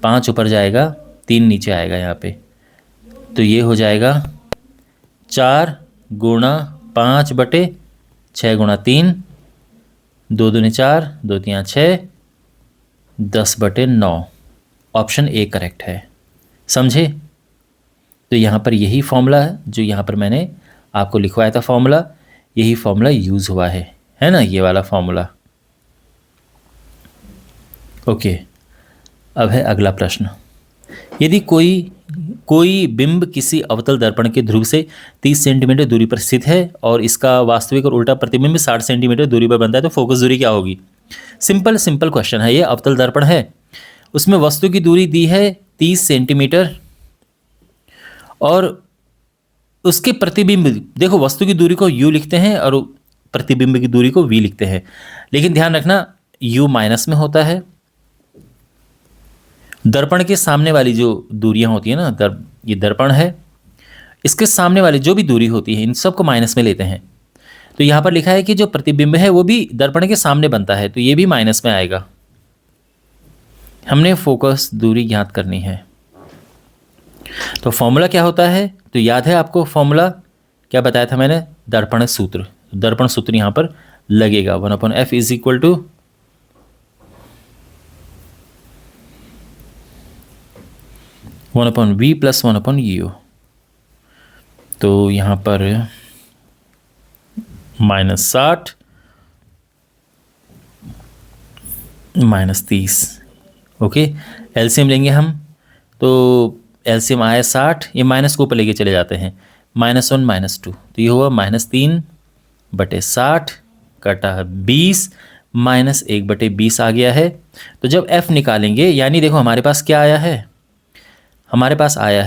5 ऊपर जाएगा 3 नीचे आएगा यहाँ पे, तो ये हो जाएगा 4 × 5/6 × 3, 2 दूनी 4, 2 3 6, 10/9। ऑप्शन ए करेक्ट है, समझे? तो यहाँ पर यही फॉर्मूला है जो यहाँ पर मैंने आपको लिखवाया था फॉर्मूला, यही फॉर्मूला यूज़ हुआ है ना, ये वाला फॉर्मूला। ओके, अब है अगला प्रश्न। यदि कोई बिंब किसी अवतल दर्पण के ध्रुव से 30 सेंटीमीटर दूरी पर स्थित है और इसका वास्तविक और उल्टा प्रतिबिंब 60 सेंटीमीटर दूरी पर बनता है, तो फोकस दूरी क्या होगी? सिंपल क्वेश्चन है ये। अवतल दर्पण है, उसमें वस्तु की दूरी दी है 30 सेंटीमीटर और उसके प्रतिबिंब, देखो वस्तु की दूरी को u लिखते हैं और प्रतिबिंब की दूरी को v लिखते हैं, लेकिन ध्यान रखना u माइनस में होता है। दर्पण के सामने वाली जो दूरियां होती है ना, ये दर्पण है, इसके सामने वाली जो भी दूरी होती है इन सबको माइनस में लेते हैं। तो यहाँ पर लिखा है कि जो प्रतिबिंब है वो भी दर्पण के सामने बनता है, तो ये भी माइनस में आएगा। हमने फोकस दूरी ज्ञात करनी है, तो फॉर्मूला क्या होता है? तो याद है आपको फॉर्मूला क्या बताया था मैंने? दर्पण सूत्र। दर्पण सूत्र यहाँ पर लगेगा 1/f is equal to 1/v plus 1/u। तो यहाँ पर -60 -30, ओके। एलसीएम लेंगे हम, तो एलसीएम आया 60, ये माइनस को ऊपर लेके चले जाते हैं, -1 -2, तो ये हुआ -3/60 कटा 20 -1/20 आ गया है। तो जब f निकालेंगे, यानी देखो हमारे पास क्या आया है? हमारे पास आया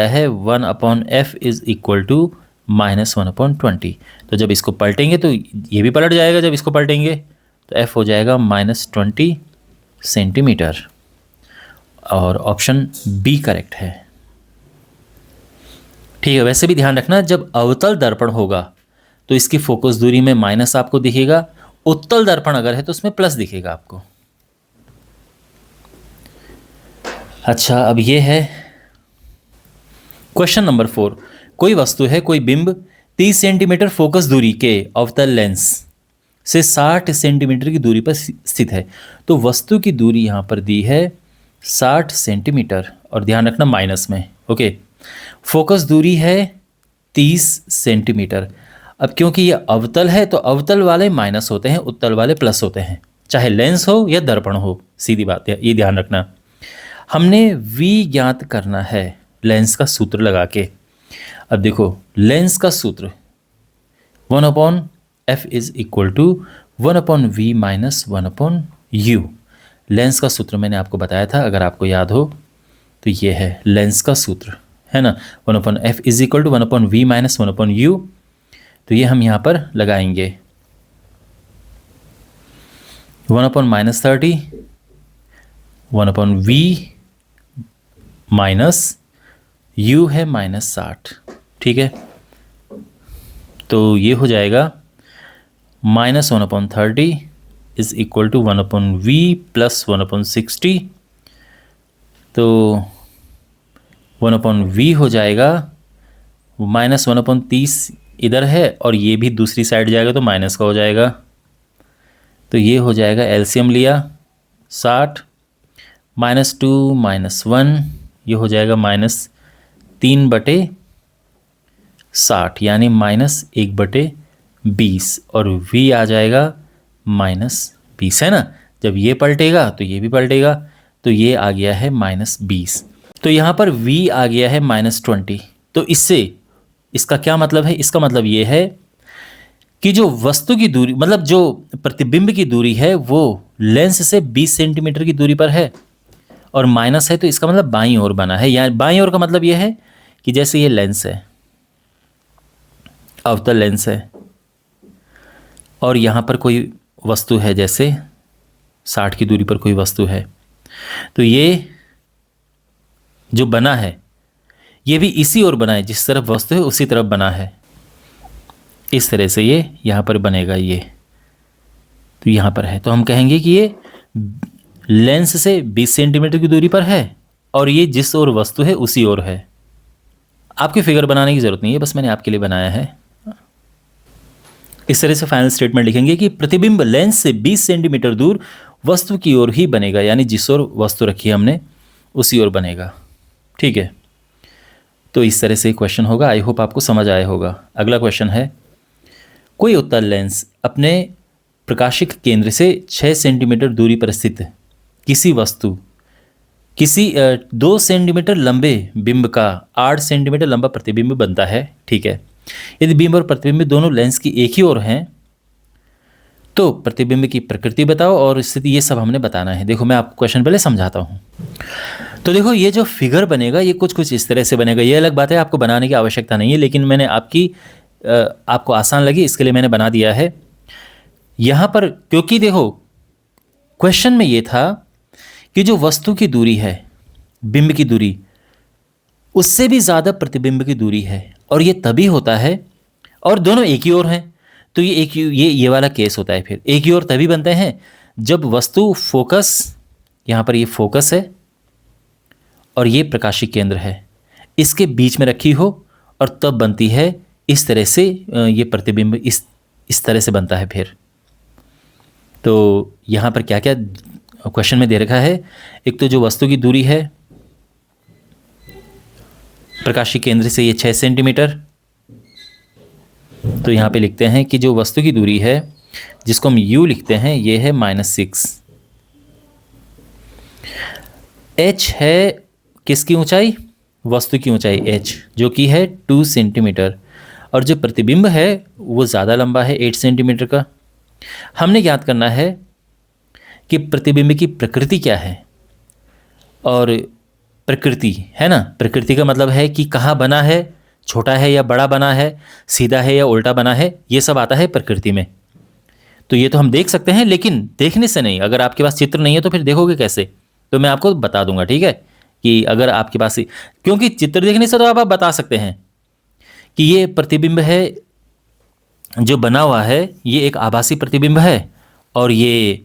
है 1/f इज इक्वल टू -1/20। तो जब इसको पलटेंगे तो ये भी पलट जाएगा, जब इसको पलटेंगे तो f हो जाएगा -20 सेंटीमीटर, और ऑप्शन बी करेक्ट है। ठीक है, वैसे भी ध्यान रखना जब अवतल दर्पण होगा तो इसकी फोकस दूरी में माइनस आपको दिखेगा, उत्तल दर्पण अगर है तो उसमें प्लस दिखेगा आपको। अच्छा, अब ये है क्वेश्चन नंबर 4। कोई वस्तु है, कोई बिंब 30 सेंटीमीटर फोकस दूरी के अवतल लेंस से 60 सेंटीमीटर की दूरी पर स्थित है। तो वस्तु की दूरी यहाँ पर दी है 60 सेंटीमीटर, और ध्यान रखना माइनस में, ओके। फोकस दूरी है 30 सेंटीमीटर। अब क्योंकि ये अवतल है तो अवतल वाले माइनस होते हैं, उत्तल वाले प्लस होते हैं, चाहे लेंस हो या दर्पण हो, सीधी बात है, ये ध्यान रखना। हमने v ज्ञात करना है लेंस का सूत्र लगा के। अब देखो लेंस का सूत्र 1/f is equal to 1/v minus 1/u। Lens का सूत्र मैंने आपको बताया था, अगर आपको याद हो तो ये है लेंस का सूत्र, है ना। 1/f is equal to 1/v minus 1/u। तो ये हम यहाँ पर लगाएंगे 1/-30, 1/v माइनस u है -60, ठीक है। तो ये हो जाएगा -1/30 is equal to 1/v plus 1/60। तो 1/v हो जाएगा, -1/30 इधर है और ये भी दूसरी साइड जाएगा तो माइनस का हो जाएगा। तो ये हो जाएगा, एलसीएम लिया 60 -2 -1, ये हो जाएगा -3/60 यानी -1/20, और v आ जाएगा -20, है ना। जब ये पलटेगा तो ये भी पलटेगा, तो ये आ गया है -20। तो यहाँ पर v आ गया है -20। तो इससे इसका क्या मतलब है? इसका मतलब ये है कि जो वस्तु की दूरी, मतलब जो प्रतिबिंब की दूरी है वो लेंस से 20 सेंटीमीटर की दूरी पर है और माइनस है, तो इसका मतलब बाईं ओर बना है। या बाईं ओर का मतलब ये है कि जैसे ये लेंस है, अवतल लेंस है, और यहाँ पर कोई वस्तु है, जैसे 60 की दूरी पर कोई वस्तु है, तो ये जो बना है ये भी इसी ओर बना है, जिस तरफ वस्तु है उसी तरफ बना है। इस तरह से ये यहाँ पर बनेगा, ये तो यहाँ पर है, तो हम कहेंगे कि ये लेंस से 20 सेंटीमीटर की दूरी पर है और ये जिस ओर वस्तु है उसी ओर है। आपकी फिगर बनाने की जरूरत नहीं है, बस मैंने आपके लिए बनाया है। इस तरह से फाइनल स्टेटमेंट लिखेंगे कि प्रतिबिंब लेंस से 20 सेंटीमीटर दूर वस्तु की ओर ही बनेगा, यानी जिस ओर वस्तु रखी है हमने उसी ओर बनेगा। ठीक है, तो इस तरह से क्वेश्चन होगा। आई होप आपको समझ आया होगा। अगला क्वेश्चन है, कोई उत्तल लेंस अपने प्रकाशिक केंद्र से 6 सेंटीमीटर दूरी पर स्थित किसी वस्तु किसी 2 सेंटीमीटर लंबे बिंब का 8 सेंटीमीटर लंबा प्रतिबिंब बनता है। ठीक है, यदि बिंब और प्रतिबिंब दोनों लेंस की एक ही ओर हैं तो प्रतिबिंब की प्रकृति बताओ और स्थिति, ये सब हमने बताना है। देखो मैं आपको क्वेश्चन पहले समझाता हूँ। तो देखो ये जो फिगर बनेगा ये कुछ इस तरह से बनेगा। ये अलग बात है, आपको बनाने की आवश्यकता नहीं है, लेकिन मैंने आपको आसान लगी इसके लिए मैंने बना दिया है यहाँ पर। क्योंकि देखो क्वेश्चन में ये था कि जो वस्तु की दूरी है, बिंब की दूरी, उससे भी ज़्यादा प्रतिबिंब की दूरी है, और ये तभी होता है, और दोनों एक ही ओर हैं तो ये वाला केस होता है। फिर एक ही ओर तभी बनते हैं जब वस्तु फोकस, यहाँ पर ये फोकस है और ये प्रकाशिक केंद्र है, इसके बीच में रखी हो, और तब बनती है इस तरह से ये प्रतिबिंब इस तरह से बनता है। फिर तो यहाँ पर क्या क्या क्वेश्चन में दे रखा है, एक तो जो वस्तु की दूरी है प्रकाशिक केंद्र से ये 6 सेंटीमीटर, तो यहाँ पे लिखते हैं कि जो वस्तु की दूरी है जिसको हम u लिखते हैं ये है -6। h है किसकी ऊंचाई, वस्तु की ऊंचाई h जो कि है 2 सेंटीमीटर, और जो प्रतिबिंब है वो ज़्यादा लंबा है 8 सेंटीमीटर का। हमने याद करना है कि प्रतिबिंब की प्रकृति क्या है, और प्रकृति है ना, प्रकृति का मतलब है कि कहाँ बना है, छोटा है या बड़ा बना है, सीधा है या उल्टा बना है, ये सब आता है प्रकृति में। तो ये तो हम देख सकते हैं, लेकिन देखने से नहीं। अगर आपके पास चित्र नहीं है तो फिर देखोगे कैसे, तो मैं आपको बता दूंगा। ठीक है, कि अगर आपके पास, क्योंकि चित्र देखने से तो आप बता सकते हैं कि ये प्रतिबिंब है जो बना हुआ है, ये एक आभासी प्रतिबिंब है, और ये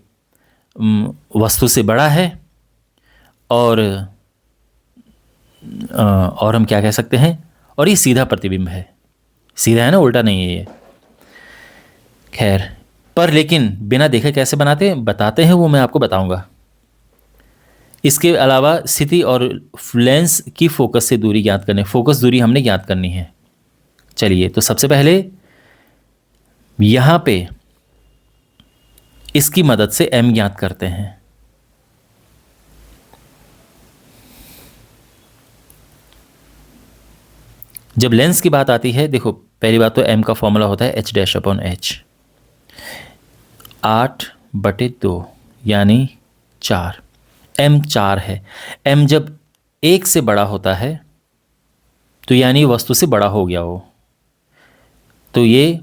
वस्तु से बड़ा है, और हम क्या कह सकते हैं, और ये सीधा प्रतिबिंब है। सीधा है ना, उल्टा नहीं है ये। खैर, पर लेकिन बिना देखे कैसे बताते हैं वो मैं आपको बताऊंगा। इसके अलावा स्थिति और लेंस की फोकस से दूरी ज्ञात करनी, फोकस दूरी हमने ज्ञात करनी है। चलिए, तो सबसे पहले यहाँ पे इसकी मदद से m ज्ञात करते हैं। जब लेंस की बात आती है, देखो पहली बात तो m का फॉर्मूला होता है h'/h, 8/2 यानी 4। m 4 है। m जब 1 से बड़ा होता है तो यानी वस्तु से बड़ा हो गया हो, तो ये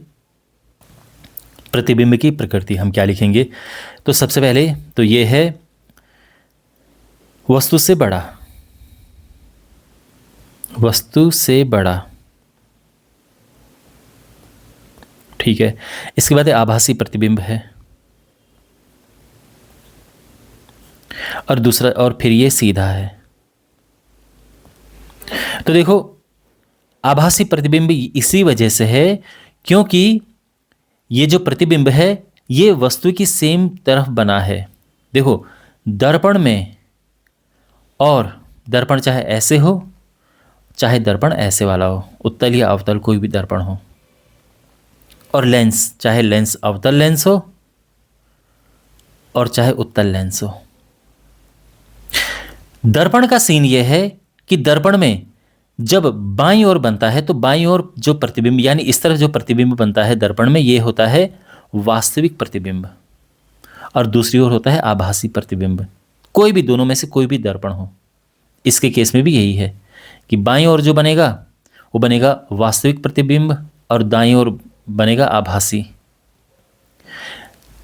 प्रतिबिंब की प्रकृति हम क्या लिखेंगे। तो सबसे पहले तो ये है वस्तु से बड़ा, वस्तु से बड़ा। ठीक है, इसके बाद आभासी प्रतिबिंब है, और दूसरा, और फिर ये सीधा है। तो देखो आभासी प्रतिबिंब इसी वजह से है क्योंकि ये जो प्रतिबिंब है ये वस्तु की सेम तरफ बना है। देखो दर्पण में, और दर्पण चाहे ऐसे हो चाहे दर्पण ऐसे वाला हो, उत्तल या अवतल कोई भी दर्पण हो, और लेंस चाहे लेंस अवतल लेंस हो और चाहे उत्तल लेंस हो। दर्पण का सीन यह है कि दर्पण में जब बाईं ओर बनता है तो बाईं ओर जो प्रतिबिंब, यानी इस तरफ जो प्रतिबिंब बनता है दर्पण में, ये होता है वास्तविक प्रतिबिंब, और दूसरी ओर होता है आभासी प्रतिबिंब। कोई भी, दोनों में से कोई भी दर्पण हो। इसके केस में भी यही है कि बाईं ओर जो बनेगा वो बनेगा वास्तविक प्रतिबिंब, और दाईं ओर बनेगा आभासी।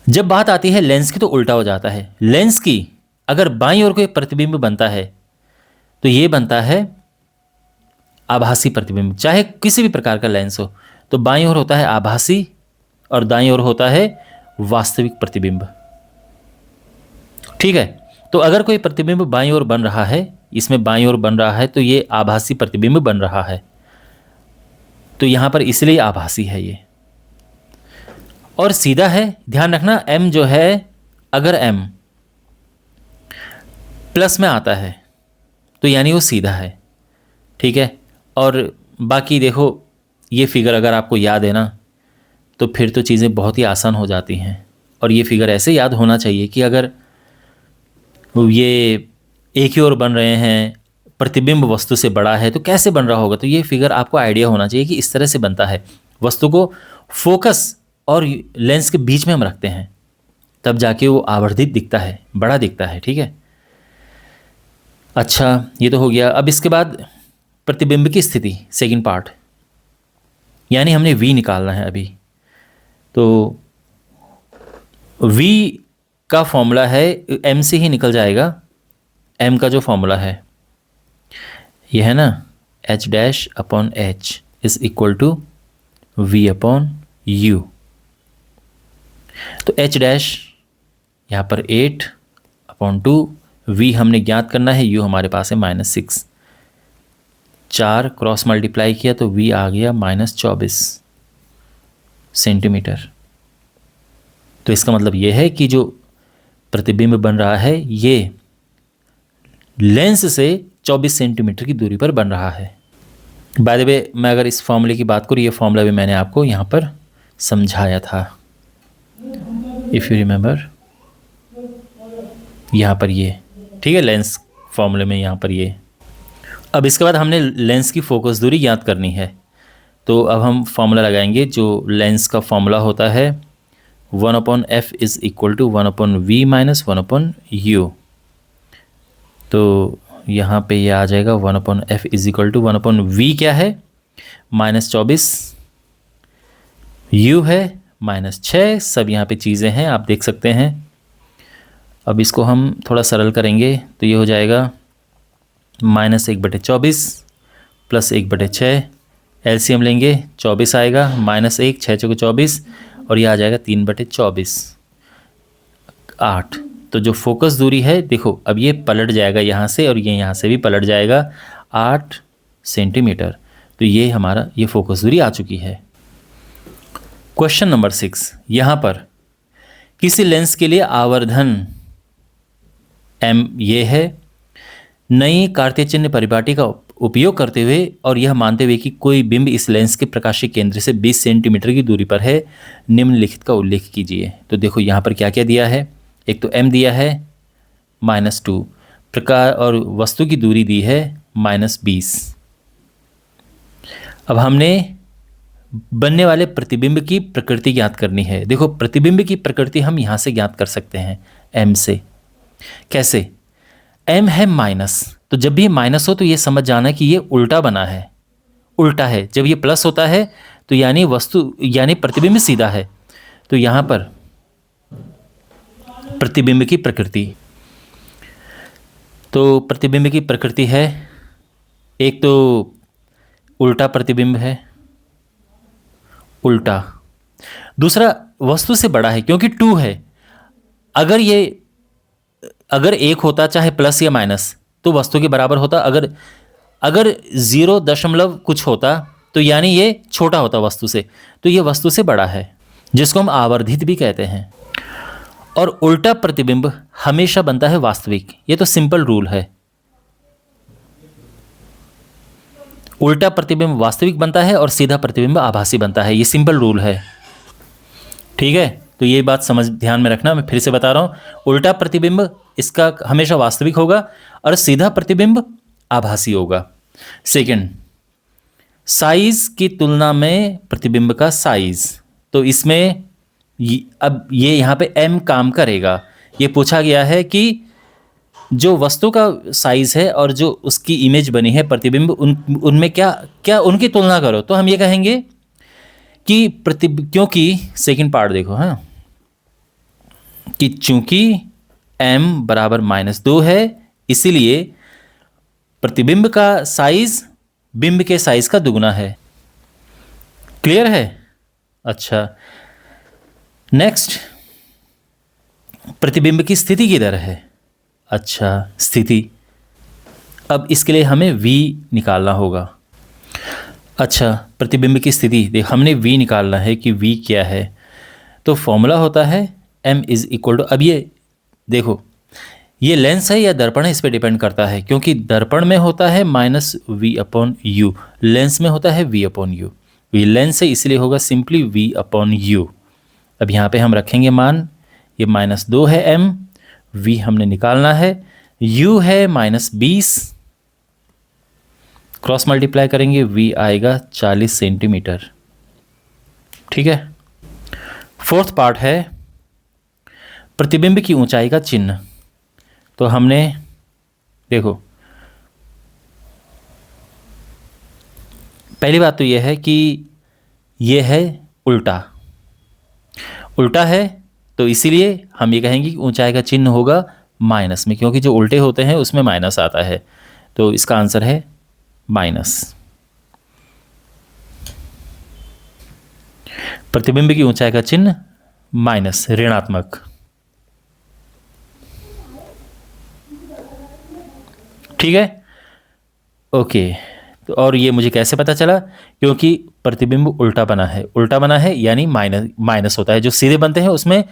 जब बात आती है लेंस की तो उल्टा हो जाता है। लेंस की अगर बाईं ओर कोई प्रतिबिंब बनता है तो ये बनता है आभासी प्रतिबिंब, चाहे किसी भी प्रकार का लेंस हो। तो बाईं ओर होता है आभासी और दाईं ओर होता है वास्तविक प्रतिबिंब। ठीक है, तो अगर कोई प्रतिबिंब बाईं ओर बन रहा है, इसमें बाईं ओर बन रहा है, तो ये आभासी प्रतिबिंब बन रहा है। तो यहां पर इसलिए आभासी है ये, और सीधा है। ध्यान रखना m जो है, अगर m प्लस में आता है तो यानी वो सीधा है। ठीक है, और बाकी देखो ये फिगर अगर आपको याद है ना तो फिर तो चीज़ें बहुत ही आसान हो जाती हैं, और ये फिगर ऐसे याद होना चाहिए कि अगर ये एक ही ओर बन रहे हैं, प्रतिबिंब वस्तु से बड़ा है, तो कैसे बन रहा होगा। तो ये फिगर आपको आइडिया होना चाहिए कि इस तरह से बनता है। वस्तु को फोकस और लेंस के बीच में हम रखते हैं, तब जाके वो आवर्धित दिखता है, बड़ा दिखता है। ठीक है, अच्छा ये तो हो गया। अब इसके बाद प्रतिबिंब की स्थिति, सेकंड पार्ट, यानी हमने V निकालना है अभी। तो V का फॉर्मूला है, M से ही निकल जाएगा। M का जो फॉर्मूला है ये है ना, H dash upon H is equal to V upon U। तो H डैश यहाँ पर 8 अपॉन 2, V हमने ज्ञात करना है, U हमारे पास है -6। 4 क्रॉस मल्टीप्लाई किया तो V आ गया -24 सेंटीमीटर। तो इसका मतलब ये है कि जो प्रतिबिंब बन रहा है ये लेंस से 24 सेंटीमीटर की दूरी पर बन रहा है। बाय द वे, मैं अगर इस फॉर्मूले की बात करूँ, ये फॉर्मूला भी मैंने आपको यहाँ पर समझाया था, इफ़ यू रिमेंबर, यहाँ पर ये, ठीक है, लेंस फॉर्मूले में यहाँ पर ये। अब इसके बाद हमने लेंस की फोकस दूरी ज्ञात करनी है। तो अब हम फॉर्मूला लगाएंगे, जो लेंस का फॉर्मूला होता है 1/f is equal to 1/v minus 1/u। तो यहाँ पे ये आ जाएगा 1/f is equal to 1/v क्या है, -24, u है -6, सब यहाँ पे चीज़ें हैं, आप देख सकते हैं। अब इसको हम थोड़ा सरल करेंगे तो ये हो जाएगा -1/24 प्लस 1/6, एलसीएम लेंगे 24 आएगा, -1, 6 चौके 24, और ये आ जाएगा 3/24, 8। तो जो फोकस दूरी है, देखो अब ये पलट जाएगा यहाँ से, और ये यहाँ से भी पलट जाएगा, 8 सेंटीमीटर। तो ये हमारा ये फोकस दूरी आ चुकी है। क्वेश्चन नंबर 6, यहाँ पर किसी लेंस के लिए आवर्धन m ये है, नई कार्तीय चिन्ह परिपाटी का उपयोग करते हुए और यह मानते हुए कि कोई बिंब इस लेंस के प्रकाशीय केंद्र से 20 सेंटीमीटर की दूरी पर है, निम्नलिखित का उल्लेख कीजिए। तो देखो यहाँ पर क्या क्या दिया है, एक तो m दिया है -2, प्रकार और वस्तु की दूरी दी है -20। अब हमने बनने वाले प्रतिबिंब की प्रकृति ज्ञात करनी है। देखो प्रतिबिंब की प्रकृति हम यहाँ से ज्ञात कर सकते हैं m से। कैसे, m है माइनस, तो जब भी माइनस हो तो ये समझ जाना कि ये उल्टा बना है, उल्टा है। जब ये प्लस होता है तो यानी यानी प्रतिबिंब सीधा है। तो यहाँ पर प्रतिबिंब की प्रकृति, तो प्रतिबिंब की प्रकृति है, एक तो उल्टा प्रतिबिंब है, उल्टा। दूसरा वस्तु से बड़ा है, क्योंकि 2 है। अगर 1 होता, चाहे प्लस या माइनस, तो वस्तु के बराबर होता। अगर 0 कुछ होता तो यानी ये छोटा होता वस्तु से, तो ये वस्तु से बड़ा है, जिसको हम आवर्धित भी कहते हैं। और उल्टा प्रतिबिंब हमेशा बनता है वास्तविक, ये तो सिंपल रूल है। उल्टा प्रतिबिंब वास्तविक बनता है और सीधा प्रतिबिंब आभासी बनता है, ये सिंपल रूल है। ठीक है, तो ये बात ध्यान में रखना। मैं फिर से बता रहा हूँ, उल्टा प्रतिबिंब इसका हमेशा वास्तविक होगा और सीधा प्रतिबिंब आभासी होगा। सेकंड, साइज की तुलना में प्रतिबिंब का साइज, तो इसमें अब ये यहाँ पे m काम करेगा। ये पूछा गया है कि जो वस्तु का साइज है और जो उसकी इमेज बनी है प्रतिबिंब, उनमें क्या उनकी तुलना करो। तो हम ये कहेंगे कि क्योंकि सेकंड पार्ट देखो, हाँ, कि चूंकि m बराबर -2 है, इसीलिए प्रतिबिंब का साइज बिंब के साइज का दुगुना है। क्लियर है? अच्छा, नेक्स्ट, प्रतिबिंब की स्थिति किधर है? अच्छा, स्थिति, अब इसके लिए हमें v निकालना होगा। अच्छा, प्रतिबिंब की स्थिति देख, हमने v निकालना है कि v क्या है। तो फॉर्मूला होता है m इज इक्वल टू, अब ये देखो, ये लेंस है या दर्पण है, इस पर डिपेंड करता है, क्योंकि दर्पण में होता है -v/u, लेंस में होता है v/u। ये लेंस है इसलिए होगा सिंपली v/u। अब यहाँ पे हम रखेंगे मान ये -2 है m, v हमने निकालना है, u है -20, क्रॉस मल्टीप्लाई करेंगे v आएगा 40 सेंटीमीटर। ठीक है। फोर्थ पार्ट है प्रतिबिंब की ऊंचाई का चिन्ह। तो हमने देखो, पहली बात तो यह है कि यह है उल्टा, उल्टा है तो इसीलिए हम ये कहेंगे कि ऊंचाई का चिन्ह होगा माइनस में, क्योंकि जो उल्टे होते हैं उसमें माइनस आता है। तो इसका आंसर है माइनस। प्रतिबिंब की ऊंचाई का चिन्ह माइनस, ऋणात्मक। ठीक है, ओके। तो और ये मुझे कैसे पता चला? क्योंकि प्रतिबिंब उल्टा बना है, उल्टा बना है यानी माइनस माइनस होता है। जो सीधे बनते हैं उसमें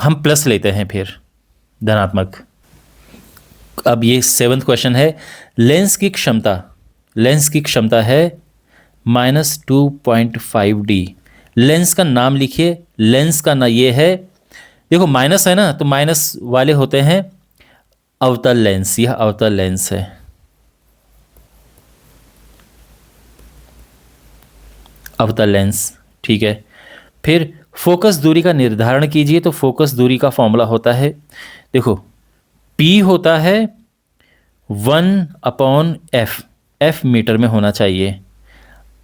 हम प्लस लेते हैं, फिर धनात्मक। अब ये 7th क्वेश्चन है, लेंस की क्षमता, लेंस की क्षमता है -2.5D। लेंस का नाम लिखिए, लेंस का ना ये है, देखो माइनस है ना, तो माइनस वाले होते हैं अवतल लेंस, यह अवतल लेंस है। अवतल लेंस, ठीक है। फिर फोकस दूरी का निर्धारण कीजिए। तो फोकस दूरी का फॉर्मूला होता है, देखो P होता है 1/f, f मीटर में होना चाहिए।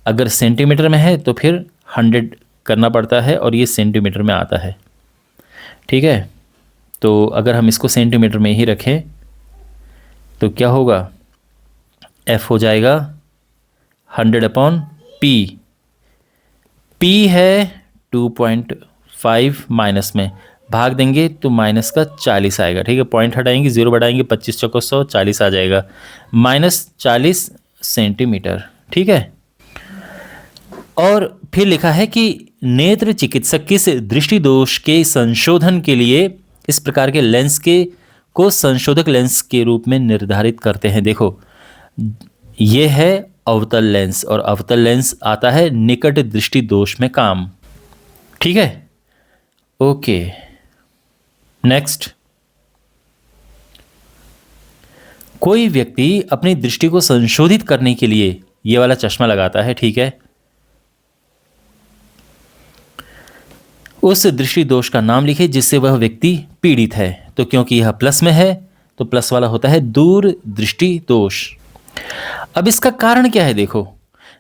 अगर सेंटीमीटर में है तो फिर 100 करना पड़ता है और ये सेंटीमीटर में आता है। ठीक है, तो अगर हम इसको सेंटीमीटर में ही रखें तो क्या होगा, f हो जाएगा 100/p। p है 2.5, माइनस में भाग देंगे तो माइनस का 40 आएगा। ठीक है, पॉइंट हटाएंगे, 0 बढ़ाएंगे, 25 चौको 100, 40 आ जाएगा, -40 सेंटीमीटर। ठीक है, और फिर लिखा है कि नेत्र चिकित्सक किस दृष्टि दोष के संशोधन के लिए इस प्रकार के लेंस के को संशोधक लेंस के रूप में निर्धारित करते हैं। देखो ये है अवतल लेंस, और अवतल लेंस आता है निकट दृष्टि दोष में काम। ठीक है, ओके। नेक्स्ट, कोई व्यक्ति अपनी दृष्टि को संशोधित करने के लिए ये वाला चश्मा लगाता है। ठीक है, उस दृष्टि दोष का नाम लिखे जिससे वह व्यक्ति पीड़ित है। तो क्योंकि यह प्लस में है तो प्लस वाला होता है दूर दृष्टि दोष। अब इसका कारण क्या है? देखो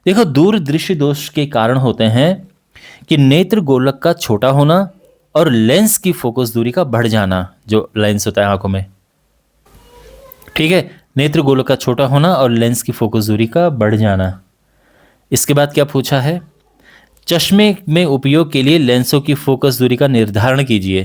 देखो, दूर दृष्टि दोष के कारण होते हैं कि नेत्र गोलक का छोटा होना और लेंस की फोकस दूरी का बढ़ जाना। जो लेंस होता है आंखों में, ठीक है, नेत्र गोलक का छोटा होना और लेंस की फोकस दूरी का बढ़ जाना। इसके बाद क्या पूछा है, चश्मे में उपयोग के लिए लेंसों की फोकस दूरी का निर्धारण कीजिए।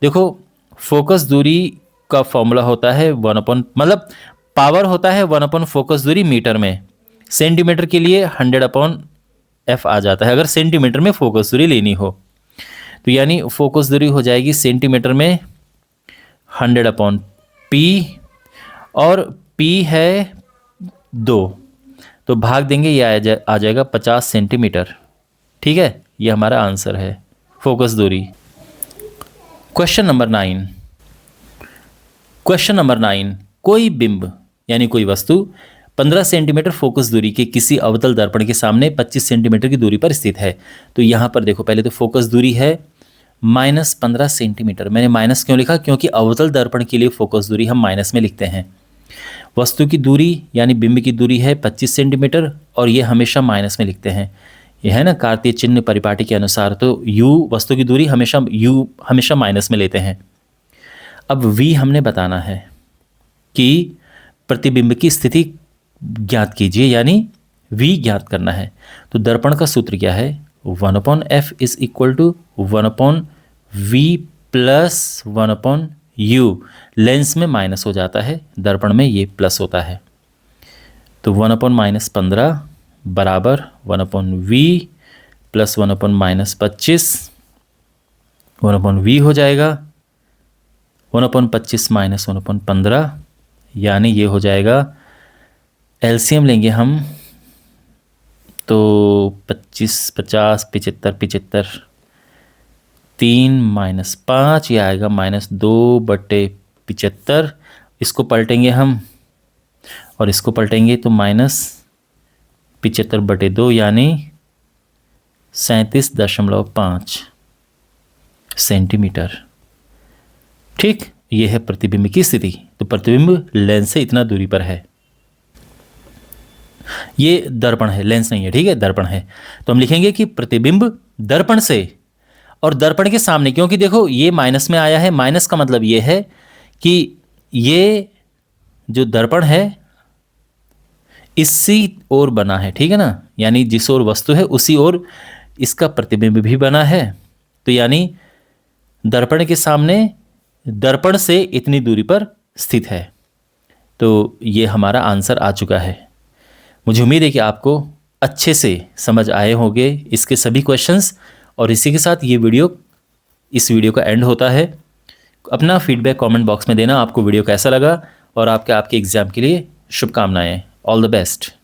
देखो फोकस दूरी का फॉर्मूला होता है 1/, मतलब पावर होता है 1/, फोकस दूरी मीटर में। सेंटीमीटर के लिए 100/f आ जाता है अगर सेंटीमीटर में फोकस दूरी लेनी हो। तो यानी फोकस दूरी हो जाएगी सेंटीमीटर में 100/p, और p है 2, तो भाग देंगे, ये आ जाएगा 50 सेंटीमीटर। ठीक है, ये हमारा आंसर है फोकस दूरी। क्वेश्चन नंबर 9, क्वेश्चन नंबर 9, कोई बिंब यानी कोई वस्तु 15 सेंटीमीटर फोकस दूरी के किसी अवतल दर्पण के सामने 25 सेंटीमीटर की दूरी पर स्थित है। तो यहाँ पर देखो, पहले तो फोकस दूरी है -15 सेंटीमीटर। मैंने माइनस क्यों लिखा? क्योंकि अवतल दर्पण के लिए फोकस दूरी हम माइनस में लिखते हैं। वस्तु की दूरी यानी बिंब की दूरी है 25 सेंटीमीटर, और ये हमेशा माइनस में लिखते हैं। यह है ना कार्तीय चिन्ह परिपाटी के अनुसार, तो u वस्तु की दूरी हमेशा माइनस में लेते हैं। अब v हमने बताना है कि प्रतिबिंब की स्थिति ज्ञात कीजिए, यानी v ज्ञात करना है। तो दर्पण का सूत्र क्या है? 1/f is equal to 1/v plus 1/u। Lens में माइनस हो जाता है, दर्पण में ये प्लस होता है। तो 1/-15 बराबर 1/v प्लस 1/-25, 1/v हो जाएगा 1/25 माइनस 1/15, यानी ये हो जाएगा, एलसीएम लेंगे हम तो 25, 50, 75, 75, 3 माइनस 5, ये आएगा -2/75। इसको पलटेंगे हम और इसको पलटेंगे तो -75/2 यानी 37.5 सेंटीमीटर। ठीक, ये है प्रतिबिंब की स्थिति। तो प्रतिबिंब लेंस से इतना दूरी पर है। ये दर्पण है, लेंस नहीं है, ठीक है, दर्पण है। तो हम लिखेंगे कि प्रतिबिंब दर्पण से और दर्पण के सामने, क्योंकि देखो ये माइनस में आया है, माइनस का मतलब ये है कि ये जो दर्पण है इसी ओर बना है, ठीक है ना, यानी जिस ओर वस्तु है उसी ओर इसका प्रतिबिंब भी बना है। तो यानी दर्पण के सामने दर्पण से इतनी दूरी पर स्थित है। तो ये हमारा आंसर आ चुका है। मुझे उम्मीद है कि आपको अच्छे से समझ आए होंगे इसके सभी क्वेश्चंस। और इसी के साथ इस वीडियो का एंड होता है। अपना फीडबैक कमेंट बॉक्स में देना, आपको वीडियो कैसा लगा, और आपके एग्ज़ाम के लिए शुभकामनाएं। All the best.